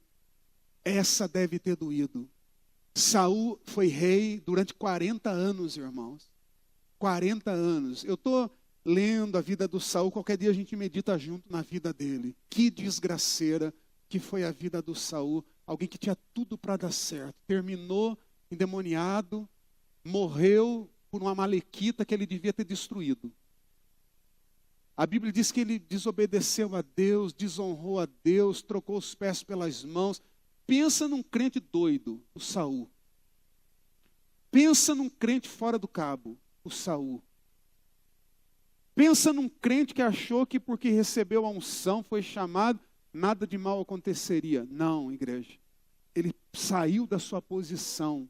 Essa deve ter doído. Saul foi rei durante 40 anos, irmãos. 40 anos. Eu estou lendo a vida do Saul, qualquer dia a gente medita junto na vida dele. Que desgraceira que foi a vida do Saul. Alguém que tinha tudo para dar certo. Terminou endemoniado, morreu por uma malequita que ele devia ter destruído. A Bíblia diz que ele desobedeceu a Deus, desonrou a Deus, trocou os pés pelas mãos. Pensa num crente doido, o Saul. Pensa num crente fora do cabo, o Saul. Pensa num crente que achou que porque recebeu a unção, foi chamado, nada de mal aconteceria. Não, igreja. Ele saiu da sua posição.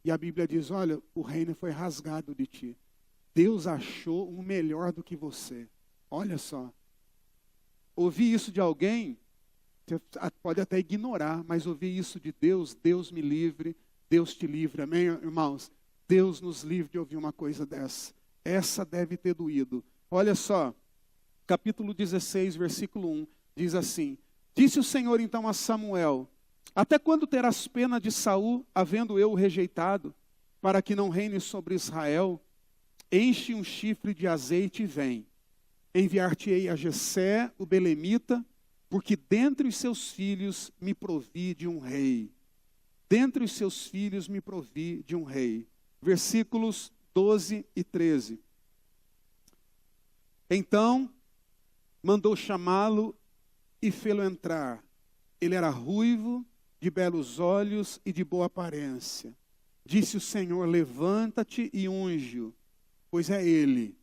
E a Bíblia diz: olha, o reino foi rasgado de ti. Deus achou um melhor do que você. Olha só. Ouvir isso de alguém, você pode até ignorar, mas ouvir isso de Deus, Deus me livre, Deus te livre. Amém, irmãos? Deus nos livre de ouvir uma coisa dessa. Essa deve ter doído. Olha só, capítulo 16, versículo 1, diz assim: disse o Senhor então a Samuel: até quando terás pena de Saul, havendo eu o rejeitado, para que não reine sobre Israel? Enche um chifre de azeite e vem. Enviar-te-ei a Jessé, o belemita, porque dentre os seus filhos me provi de um rei. Dentre os seus filhos me provi de um rei. Versículos 12 e 13. Então, mandou chamá-lo e fê-lo entrar. Ele era ruivo, de belos olhos e de boa aparência. Disse o Senhor: levanta-te e unge-o, pois é ele.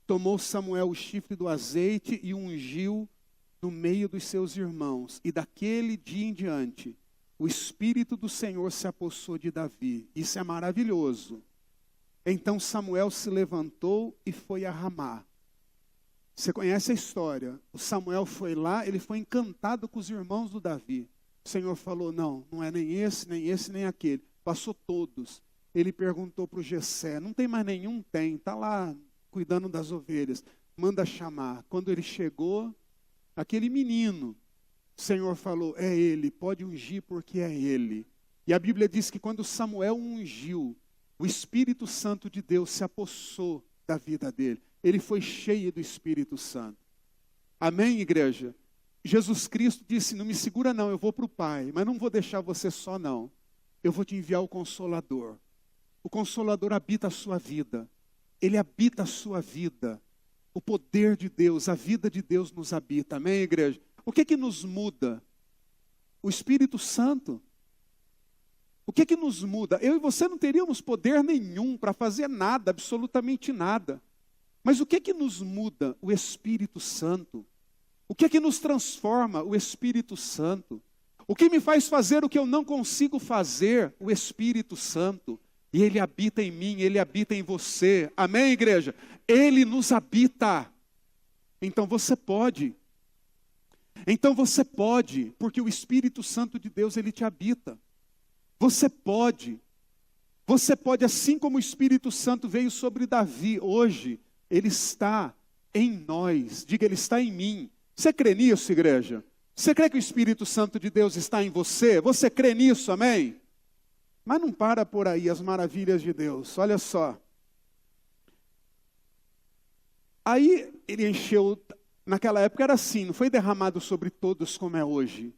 Tomou Samuel o chifre do azeite e o ungiu no meio dos seus irmãos. E daquele dia em diante, o Espírito do Senhor se apossou de Davi. Isso é maravilhoso. Então Samuel se levantou e foi a Ramá. Você conhece a história. O Samuel foi lá, ele foi encantado com os irmãos do Davi. O Senhor falou: não, não é nem esse, nem aquele. Passou todos. Ele perguntou para o Jessé: não tem mais nenhum? Tem, está lá cuidando das ovelhas. Manda chamar. Quando ele chegou, aquele menino, o Senhor falou: é ele, pode ungir porque é ele. E a Bíblia diz que quando Samuel ungiu, o Espírito Santo de Deus se apossou da vida dele. Ele foi cheio do Espírito Santo. Amém, igreja? Jesus Cristo disse: não me segura não, eu vou para o Pai, mas não vou deixar você só não. Eu vou te enviar o Consolador. O Consolador habita a sua vida. Ele habita a sua vida. o poder de Deus, a vida de Deus nos habita. Amém, igreja? O que nos muda? O Espírito Santo. O que nos muda? Eu e você não teríamos poder nenhum para fazer nada, absolutamente nada. Mas o que nos muda? O Espírito Santo. O que nos transforma? O Espírito Santo. O que me faz fazer o que eu não consigo fazer? O Espírito Santo. E Ele habita em mim, Ele habita em você. Amém, igreja? Ele nos habita. Então você pode. Então você pode, porque o Espírito Santo de Deus, Ele te habita. Você pode. Você pode, assim como o Espírito Santo veio sobre Davi, hoje, Ele está em nós. Diga, Ele está em mim. Você crê nisso, igreja? Você crê que o Espírito Santo de Deus está em você? Você crê nisso, amém? Mas não para por aí as maravilhas de Deus. Olha só. Aí ele encheu, naquela época era assim, não foi derramado sobre todos como é hoje.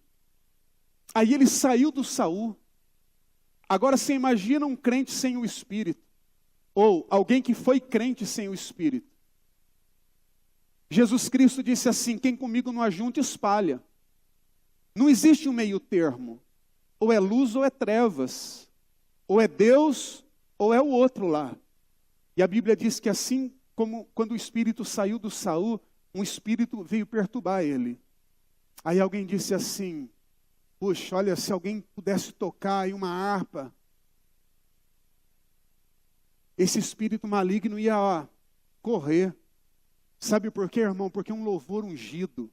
Aí ele saiu do Saul. Agora você imagina um crente sem o Espírito. Ou alguém que foi crente sem o Espírito. Jesus Cristo disse assim, quem comigo não ajunta, espalha. Não existe um meio termo. Ou é luz ou é trevas. Ou é Deus ou é o outro lá. E a Bíblia diz que assim como quando o espírito saiu do Saul, um espírito veio perturbar ele. Aí alguém disse assim, puxa, olha, se alguém pudesse tocar aí uma harpa, esse espírito maligno ia correr. Sabe por quê, irmão? Porque um louvor ungido,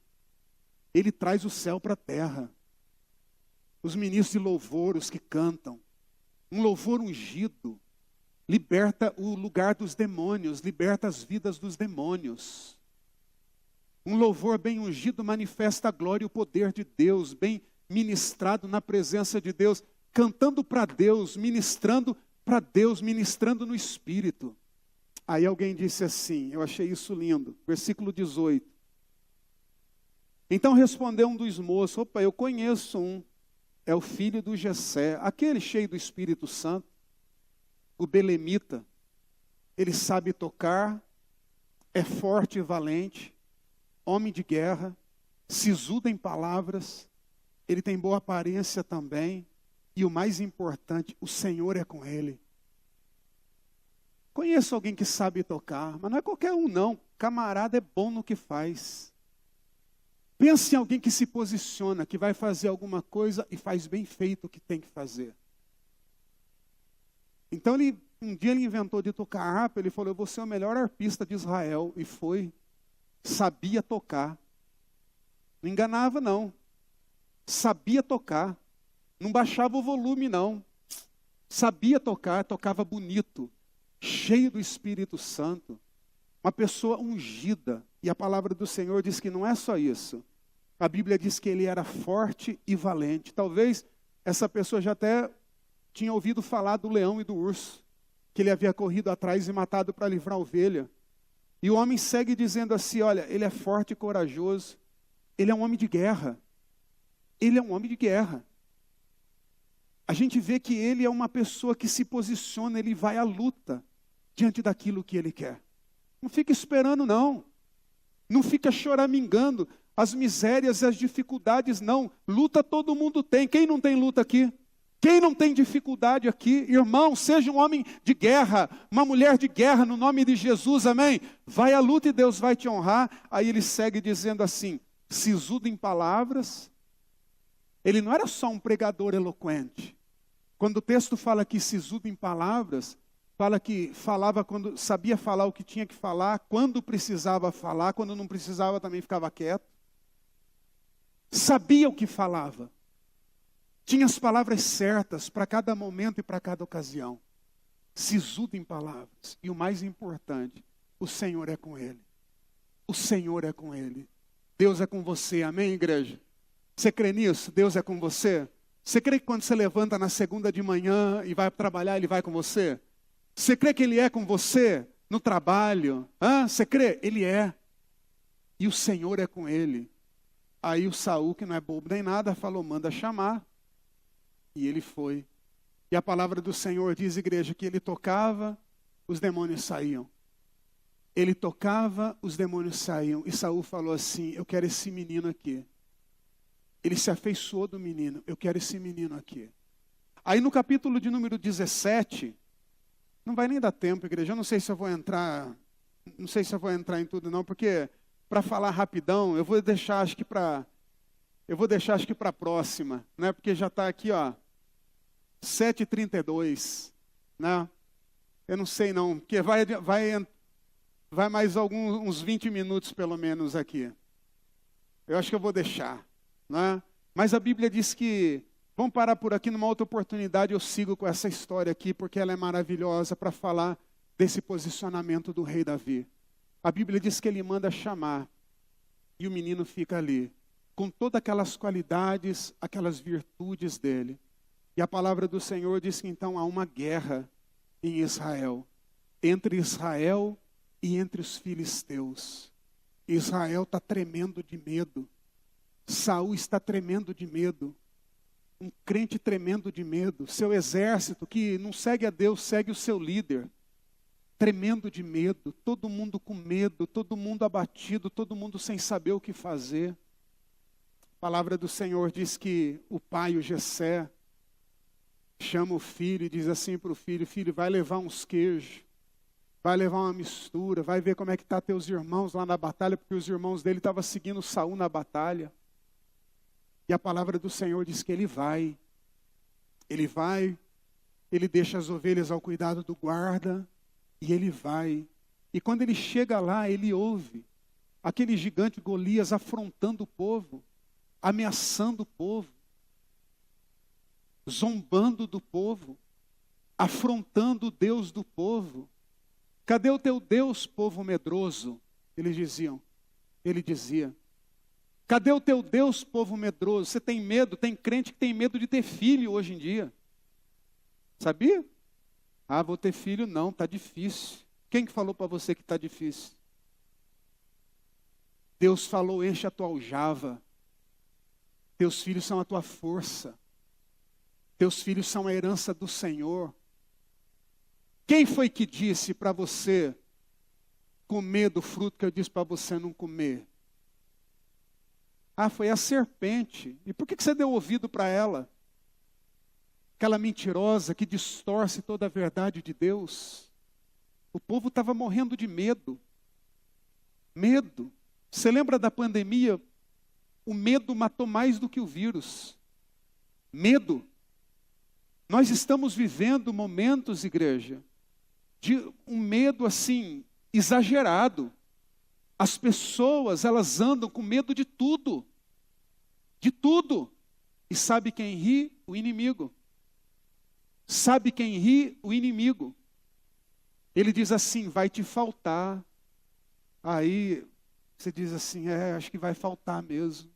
ele traz o céu para a terra. Os ministros de louvor, os que cantam, um louvor ungido liberta o lugar dos demônios, liberta as vidas dos demônios. Um louvor bem ungido manifesta a glória e o poder de Deus, bem ministrado na presença de Deus, cantando para Deus, ministrando para Deus, ministrando no Espírito. Aí alguém disse assim, eu achei isso lindo, versículo 18. Então respondeu um dos moços, opa, eu conheço um. É o filho do Jessé, aquele cheio do Espírito Santo, o belemita. Ele sabe tocar, é forte e valente, homem de guerra, sisudo em palavras, ele tem boa aparência também, e o mais importante, o Senhor é com ele. Conheço alguém que sabe tocar, mas não é qualquer um não, camarada é bom no que faz. Pense em alguém que se posiciona, que vai fazer alguma coisa e faz bem feito o que tem que fazer. Então um dia ele inventou de tocar harpa, ele falou, eu vou ser o melhor arpista de Israel. E foi, sabia tocar. Não enganava não. Sabia tocar. Não baixava o volume não. Sabia tocar, tocava bonito. Cheio do Espírito Santo. Uma pessoa ungida. E a palavra do Senhor diz que não é só isso. A Bíblia diz que ele era forte e valente. Talvez essa pessoa já até tinha ouvido falar do leão e do urso, que ele havia corrido atrás e matado para livrar a ovelha. E o homem segue dizendo assim, olha, ele é forte e corajoso. Ele é um homem de guerra. Ele é um homem de guerra. A gente vê que ele é uma pessoa que se posiciona, ele vai à luta diante daquilo que ele quer. Não fica esperando não. Não fica choramingando as misérias e as dificuldades, não. Luta todo mundo tem. Quem não tem luta aqui? Quem não tem dificuldade aqui? Irmão, seja um homem de guerra, uma mulher de guerra, no nome de Jesus, amém? Vai à luta e Deus vai te honrar. Aí ele segue dizendo assim, sisudo em palavras. Ele não era só um pregador eloquente. Quando o texto fala que sisudo em palavras, fala que falava quando sabia falar o que tinha que falar, quando precisava falar, quando não precisava também ficava quieto. Sabia o que falava. Tinha as palavras certas para cada momento e para cada ocasião. Sisudo em palavras. E o mais importante, o Senhor é com ele. O Senhor é com ele. Deus é com você, amém, igreja? Você crê nisso? Deus é com você? Você crê que quando você levanta na segunda de manhã e vai trabalhar, Ele vai com você? Você crê que Ele é com você no trabalho? Você crê? Ele é. E o Senhor é com ele. Aí o Saul, que não é bobo nem nada, falou, manda chamar. E ele foi. E a palavra do Senhor diz, igreja, que ele tocava, os demônios saíam. Ele tocava, os demônios saíam. E Saul falou assim, eu quero esse menino aqui. Ele se afeiçoou do menino, eu quero esse menino aqui. Aí no capítulo de número 17, não vai nem dar tempo, igreja, eu não sei se eu vou entrar em tudo não, porque para falar rapidão, eu vou deixar acho que para a próxima, né? Porque já está aqui, ó, 7h32, né? Eu não sei não, porque vai mais uns 20 minutos pelo menos aqui. Eu acho que eu vou deixar, né? Mas a Bíblia diz que, vamos parar por aqui, numa outra oportunidade eu sigo com essa história aqui, porque ela é maravilhosa para falar desse posicionamento do rei Davi. A Bíblia diz que ele manda chamar, e o menino fica ali, com todas aquelas qualidades, aquelas virtudes dele. E a palavra do Senhor diz que então há uma guerra em Israel, entre Israel e entre os filisteus. Israel está tremendo de medo. Saul está tremendo de medo. Um crente tremendo de medo. Seu exército, que não segue a Deus, segue o seu líder. Tremendo de medo. Todo mundo com medo, todo mundo abatido, todo mundo sem saber o que fazer. A palavra do Senhor diz que o pai, o Jessé, chama o filho e diz assim para o filho, filho, vai levar uns queijos. Vai levar uma mistura, vai ver como é que estão teus irmãos lá na batalha, porque os irmãos dele estavam seguindo Saul na batalha. E a palavra do Senhor diz que ele vai, ele deixa as ovelhas ao cuidado do guarda, e ele vai. E quando ele chega lá, ele ouve aquele gigante Golias afrontando o povo, ameaçando o povo, zombando do povo, afrontando o Deus do povo. Cadê o teu Deus, povo medroso? Ele dizia. Cadê o teu Deus, povo medroso? Você tem medo? Tem crente que tem medo de ter filho hoje em dia. Sabia? Ah, vou ter filho? Não, está difícil. Quem que falou para você que está difícil? Deus falou, enche a tua aljava. Teus filhos são a tua força. Teus filhos são a herança do Senhor. Quem foi que disse para você comer do fruto que eu disse para você não comer? Ah, foi a serpente. E por que você deu ouvido para ela? Aquela mentirosa que distorce toda a verdade de Deus. O povo estava morrendo de medo. Medo. Você lembra da pandemia? O medo matou mais do que o vírus. Medo. Nós estamos vivendo momentos, igreja, de um medo assim, exagerado. As pessoas, elas andam com medo de tudo. De tudo. E sabe quem ri? O inimigo. Sabe quem ri? O inimigo. Ele diz assim, vai te faltar. Aí você diz assim, acho que vai faltar mesmo.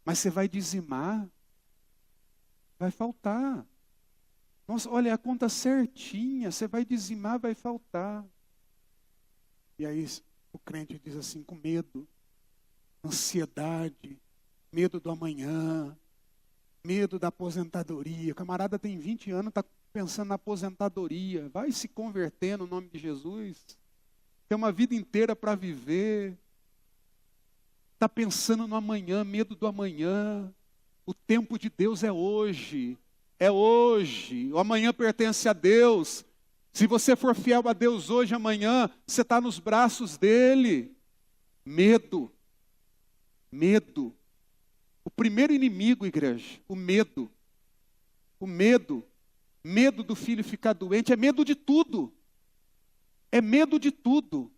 Mas você vai dizimar? Vai faltar. Nossa, olha, a conta certinha, você vai dizimar, vai faltar. E aí o crente diz assim, com medo, ansiedade, medo do amanhã, medo da aposentadoria. O camarada tem 20 anos, está pensando na aposentadoria. Vai se converter no nome de Jesus. Tem uma vida inteira para viver. Está pensando no amanhã, medo do amanhã. O tempo de Deus é hoje. É hoje. O amanhã pertence a Deus. Se você for fiel a Deus hoje, amanhã, você está nos braços dele. Medo. Medo. O primeiro inimigo, igreja, o medo. O medo. Medo do filho ficar doente, é medo de tudo. É medo de tudo.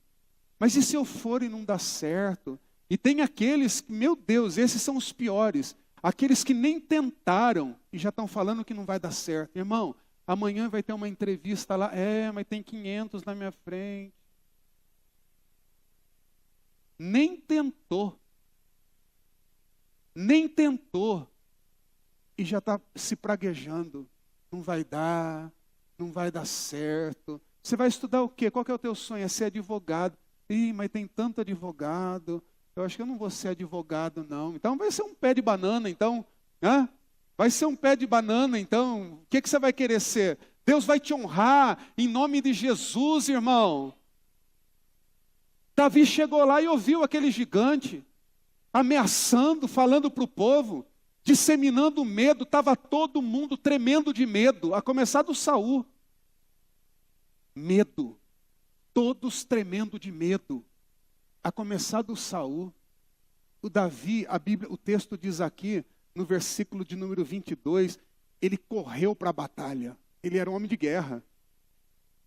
Mas e se eu for e não dar certo? E tem aqueles, meu Deus, esses são os piores. Aqueles que nem tentaram e já estão falando que não vai dar certo. Irmão, amanhã vai ter uma entrevista lá. Mas tem 500 na minha frente. Nem tentou. Nem tentou. E já está se praguejando. Não vai dar certo. Você vai estudar o quê? Qual que é o teu sonho? É ser advogado. Mas tem tanto advogado. Eu acho que eu não vou ser advogado, não. Então vai ser um pé de banana, então. Vai ser um pé de banana, então. O que você vai querer ser? Deus vai te honrar em nome de Jesus, irmão. Davi chegou lá e ouviu aquele gigante ameaçando, falando para o povo, disseminando medo. Estava todo mundo tremendo de medo, a começar do Saul. Medo, todos tremendo de medo, a começar do Saul. O Davi, a Bíblia, o texto diz aqui, no versículo de número 22, ele correu para a batalha. Ele era um homem de guerra.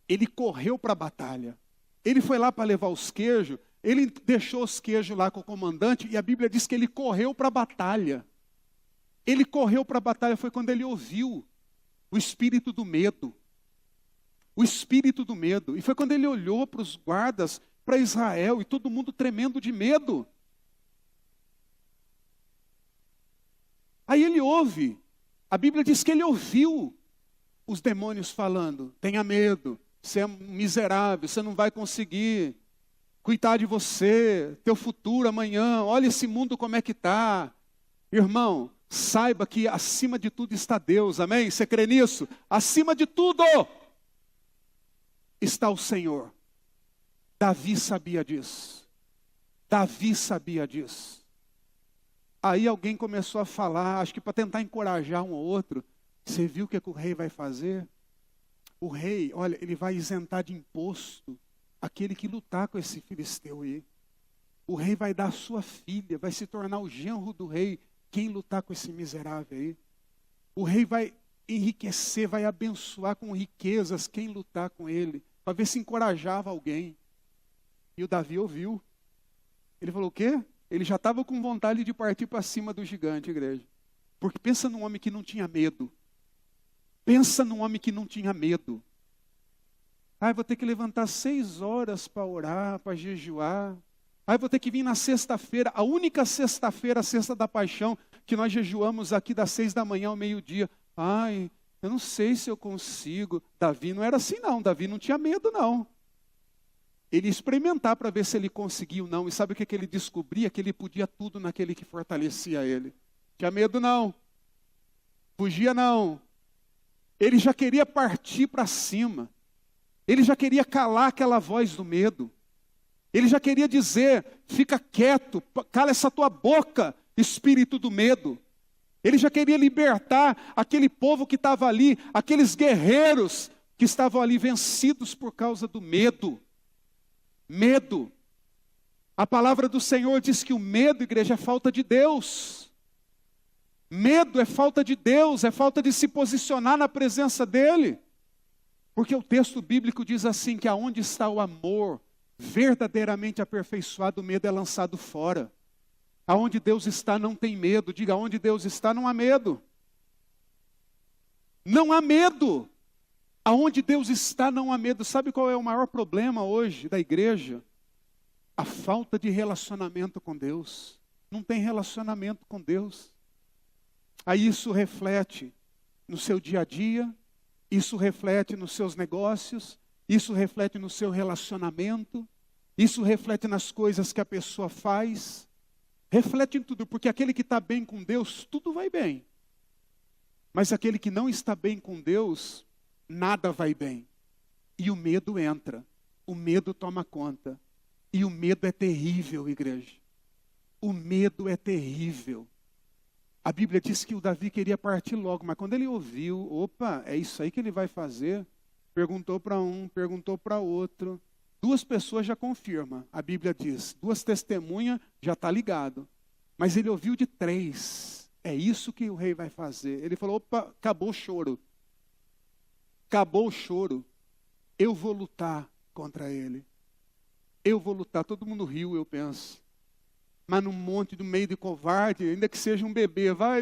Ele correu para a batalha. Ele foi lá para levar os queijos, ele deixou os queijos lá com o comandante, e a Bíblia diz que ele correu para a batalha. Ele correu para a batalha, foi quando ele ouviu o espírito do medo. O espírito do medo. E foi quando ele olhou para os guardas, para Israel, e todo mundo tremendo de medo. Aí ele ouve, a Bíblia diz que ele ouviu os demônios falando: tenha medo, você é miserável, você não vai conseguir cuidar de você, teu futuro amanhã, olha esse mundo como é que está. Irmão, saiba que acima de tudo está Deus, amém? Você crê nisso? Acima de tudo está o Senhor. Davi sabia disso. Davi sabia disso. Aí alguém começou a falar, acho que para tentar encorajar um ou outro: você viu o que o rei vai fazer? O rei, olha, ele vai isentar de imposto aquele que lutar com esse filisteu aí. O rei vai dar a sua filha, vai se tornar o genro do rei, quem lutar com esse miserável aí. O rei vai enriquecer, vai abençoar com riquezas quem lutar com ele, para ver se encorajava alguém. E o Davi ouviu. Ele falou: o quê? Ele já estava com vontade de partir para cima do gigante, igreja. Porque pensa num homem que não tinha medo. Pensa num homem que não tinha medo. Vou ter que levantar 6 horas para orar, para jejuar. Vou ter que vir na sexta-feira, a única sexta-feira, a sexta da paixão, que nós jejuamos aqui das 6 da manhã ao meio-dia. Eu não sei se eu consigo. Davi não era assim não, Davi não tinha medo não. Ele ia experimentar para ver se ele conseguia ou não. E sabe o que ele descobria? Que ele podia tudo naquele que fortalecia ele. Tinha medo não. Fugia não. Ele já queria partir para cima. Ele já queria calar aquela voz do medo. Ele já queria dizer: fica quieto, cala essa tua boca, espírito do medo. Ele já queria libertar aquele povo que estava ali, aqueles guerreiros que estavam ali vencidos por causa do medo. Medo. A palavra do Senhor diz que o medo, igreja, é falta de Deus. Medo é falta de Deus, é falta de se posicionar na presença dEle. Porque o texto bíblico diz assim, que aonde está o amor verdadeiramente aperfeiçoado, o medo é lançado fora. Aonde Deus está não tem medo. Diga: aonde Deus está não há medo. Não há medo. Aonde Deus está não há medo. Sabe qual é o maior problema hoje da igreja? A falta de relacionamento com Deus. Não tem relacionamento com Deus. Aí isso reflete no seu dia a dia, isso reflete nos seus negócios, isso reflete no seu relacionamento, isso reflete nas coisas que a pessoa faz, reflete em tudo, porque aquele que está bem com Deus, tudo vai bem. Mas aquele que não está bem com Deus, nada vai bem. E o medo entra, o medo toma conta. E o medo é terrível, igreja. O medo é terrível. A Bíblia diz que o Davi queria partir logo, mas quando ele ouviu, opa, é isso aí que ele vai fazer? Perguntou para um, perguntou para outro. 2 pessoas já confirmam, a Bíblia diz. 2 testemunhas já está ligado. Mas ele ouviu de 3. É isso que o rei vai fazer. Ele falou: opa, acabou o choro. Acabou o choro. Eu vou lutar contra ele. Eu vou lutar. Todo mundo riu, eu penso. Mas num monte, no meio de covarde, ainda que seja um bebê, vai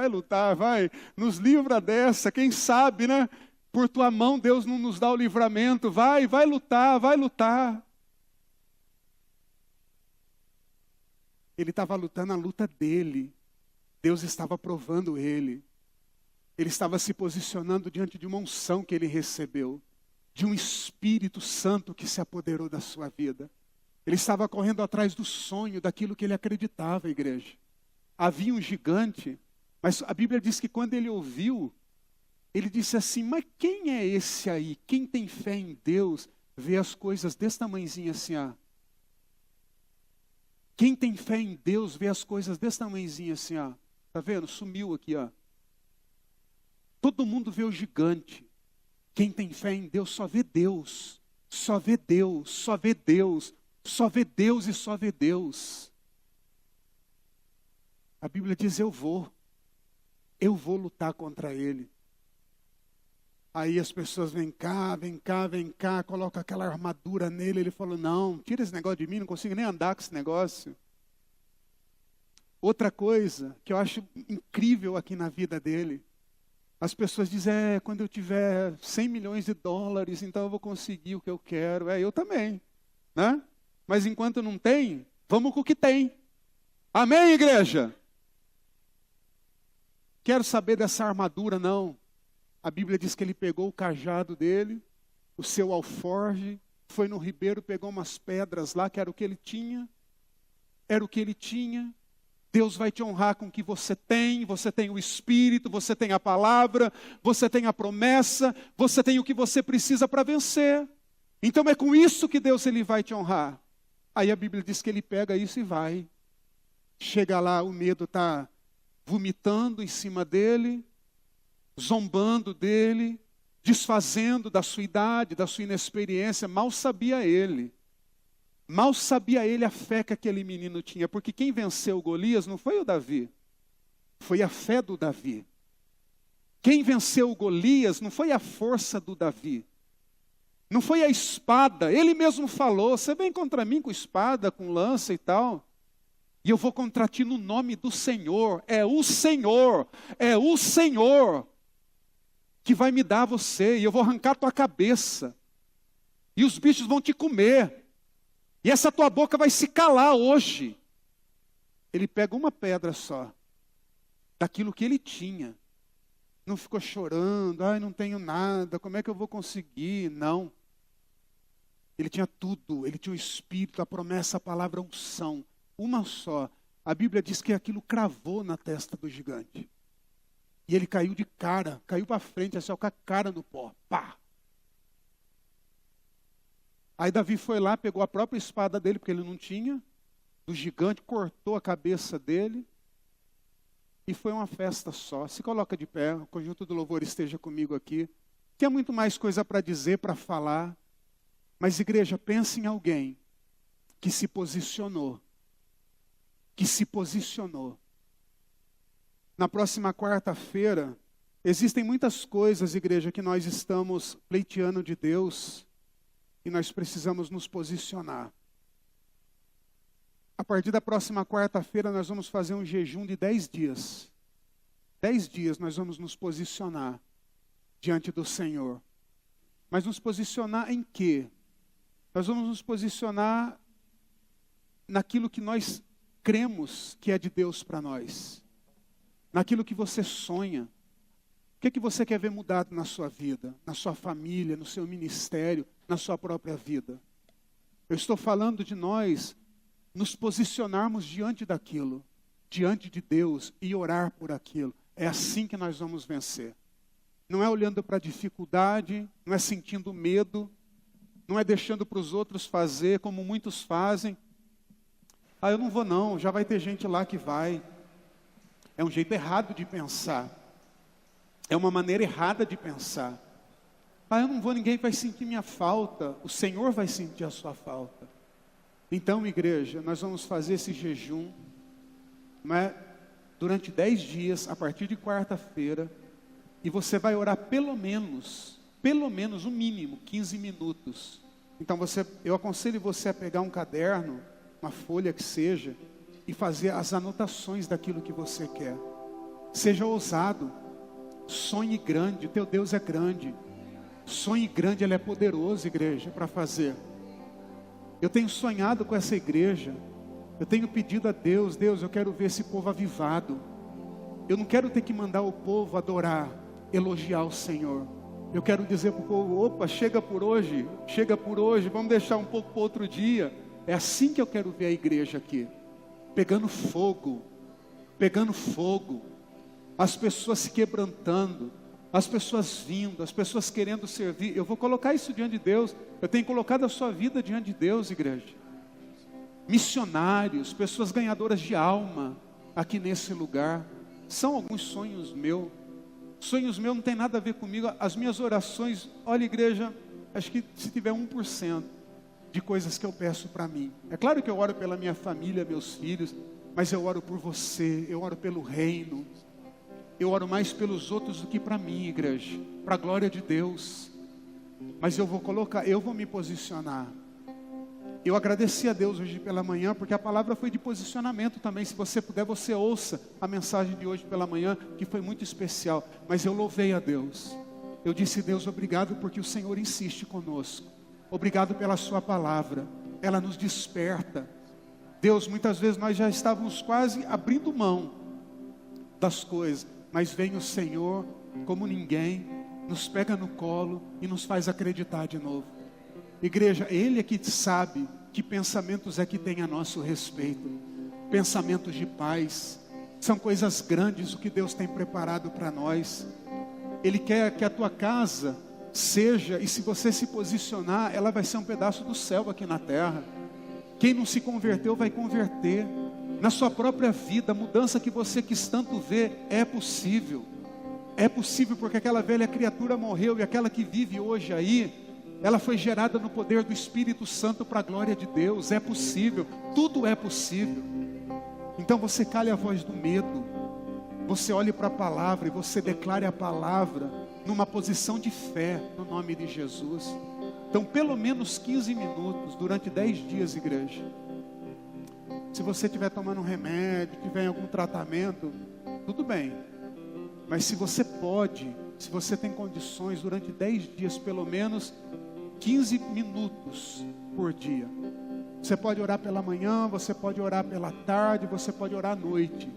lutar, vai, nos livra dessa, quem sabe, né? Por tua mão Deus não nos dá o livramento, vai lutar, vai lutar. Ele estava lutando a luta dele, Deus estava provando ele. Ele estava se posicionando diante de uma unção que ele recebeu, de um Espírito Santo que se apoderou da sua vida. Ele estava correndo atrás do sonho, daquilo que ele acreditava, igreja. Havia um gigante, mas a Bíblia diz que quando ele ouviu Ele disse assim, mas quem é esse aí? Quem tem fé em Deus, vê as coisas desse tamanhozinho assim, ó. Quem tem fé em Deus, vê as coisas desse tamanhozinho assim, ó. Tá vendo? Sumiu aqui, ó. Todo mundo vê o gigante. Quem tem fé em Deus só vê Deus. Só vê Deus, só vê Deus. Só vê Deus e só vê Deus. A Bíblia diz, eu vou lutar contra ele. Aí as pessoas vem cá, colocam aquela armadura nele. Ele falou, não, tira esse negócio de mim, não consigo nem andar com esse negócio. Outra coisa que eu acho incrível aqui na vida dele, as pessoas dizem, quando eu tiver 100 milhões de dólares, então eu vou conseguir o que eu quero. Eu também, né? Mas enquanto não tem, vamos com o que tem. Amém, igreja? Quero saber dessa armadura, não. A Bíblia diz que ele pegou o cajado dele, o seu alforje, foi no ribeiro, pegou umas pedras lá, que era o que ele tinha. Era o que ele tinha. Deus vai te honrar com o que você tem o Espírito, você tem a palavra, você tem a promessa, você tem o que você precisa para vencer. Então é com isso que Deus ele vai te honrar. Aí a Bíblia diz que ele pega isso e vai. Chega lá, o medo está vomitando em cima dele, zombando dele, desfazendo da sua idade, da sua inexperiência. Mal sabia ele a fé que aquele menino tinha, porque quem venceu Golias não foi o Davi, foi a fé do Davi. Quem venceu Golias não foi a força do Davi, não foi a espada. Ele mesmo falou, você vem contra mim com espada, com lança e tal, e eu vou contra ti no nome do Senhor. É o Senhor que vai me dar você, e eu vou arrancar tua cabeça, e os bichos vão te comer, e essa tua boca vai se calar hoje. Ele pega uma pedra só, daquilo que ele tinha, não ficou chorando, não tenho nada, como é que eu vou conseguir? Não. Ele tinha tudo, ele tinha o Espírito, a promessa, a palavra, a unção, uma só. A Bíblia diz que aquilo cravou na testa do gigante. E ele caiu de cara, caiu para frente, assim, com a cara no pó. Pá! Aí Davi foi lá, pegou a própria espada dele, porque ele não tinha, do gigante, cortou a cabeça dele. E foi uma festa só. Se coloca de pé, o conjunto do louvor esteja comigo aqui. Tinha muito mais coisa para dizer, para falar. Mas igreja, pense em alguém que se posicionou. Na próxima quarta-feira, existem muitas coisas, igreja, que nós estamos pleiteando de Deus e nós precisamos nos posicionar. A partir da próxima quarta-feira, nós vamos fazer um jejum de 10 dias. 10 dias nós vamos nos posicionar diante do Senhor. Mas nos posicionar em quê? Nós vamos nos posicionar naquilo que nós cremos que é de Deus para nós. Naquilo que você sonha. O que é que você quer ver mudado na sua vida, na sua família, no seu ministério, na sua própria vida? Eu estou falando de nós nos posicionarmos diante daquilo, diante de Deus e orar por aquilo. É assim que nós vamos vencer. Não é olhando para a dificuldade, não é sentindo medo, não é deixando para os outros fazer como muitos fazem. Eu não vou não, já vai ter gente lá que vai. É um jeito errado de pensar. É uma maneira errada de pensar. Eu não vou, ninguém vai sentir minha falta. O Senhor vai sentir a sua falta. Então, igreja, nós vamos fazer esse jejum, durante 10 dias, a partir de quarta-feira, e você vai orar pelo menos o mínimo, 15 minutos. Então, eu aconselho você a pegar um caderno, uma folha que seja, e fazer as anotações daquilo que você quer. Seja ousado, sonhe grande, o teu Deus é grande. Sonhe grande, Ele é poderoso, igreja, para fazer. Eu tenho sonhado com essa igreja, eu tenho pedido a Deus, eu quero ver esse povo avivado. Eu não quero ter que mandar o povo adorar, elogiar o Senhor. Eu quero dizer para o povo, opa, chega por hoje, vamos deixar um pouco para outro dia. É assim que eu quero ver a igreja aqui, pegando fogo, as pessoas se quebrantando, as pessoas vindo, as pessoas querendo servir. Eu vou colocar isso diante de Deus. Eu tenho colocado a sua vida diante de Deus, igreja. Missionários, pessoas ganhadoras de alma aqui nesse lugar. São alguns sonhos meus. Sonhos meus não tem nada a ver comigo. As minhas orações, olha, igreja, acho que se tiver 1% de coisas que eu peço para mim. É claro que eu oro pela minha família, meus filhos, mas eu oro por você, eu oro pelo reino. Eu oro mais pelos outros do que para mim, igreja, para a glória de Deus. Mas eu vou me posicionar. Eu agradeci a Deus hoje pela manhã, porque a palavra foi de posicionamento também. Se você puder, você ouça a mensagem de hoje pela manhã, que foi muito especial. Mas eu louvei a Deus. Eu disse, Deus, obrigado porque o Senhor insiste conosco. Obrigado pela sua palavra. Ela nos desperta. Deus, muitas vezes nós já estávamos quase abrindo mão das coisas. Mas vem o Senhor, como ninguém, nos pega no colo e nos faz acreditar de novo. Igreja, Ele é que sabe que pensamentos é que tem a nosso respeito. Pensamentos de paz. São coisas grandes o que Deus tem preparado para nós. Ele quer que a tua casa seja, e se você se posicionar, ela vai ser um pedaço do céu aqui na terra. Quem não se converteu vai converter. Na sua própria vida, a mudança que você quis tanto ver, é possível. É possível porque aquela velha criatura morreu e aquela que vive hoje aí, ela foi gerada no poder do Espírito Santo para a glória de Deus. É possível, tudo é possível. Então você cale a voz do medo, você olhe para a palavra e você declare a palavra numa posição de fé, no nome de Jesus. Então pelo menos 15 minutos, durante 10 dias, igreja. Se você estiver tomando um remédio, tiver em algum tratamento, tudo bem. Mas se você pode, se você tem condições, durante 10 dias, pelo menos 15 minutos por dia. Você pode orar pela manhã, você pode orar pela tarde, você pode orar à noite.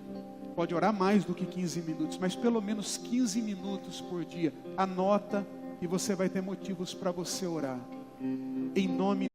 Pode orar mais do que 15 minutos, mas pelo menos 15 minutos por dia. Anota e você vai ter motivos para você orar. Em nome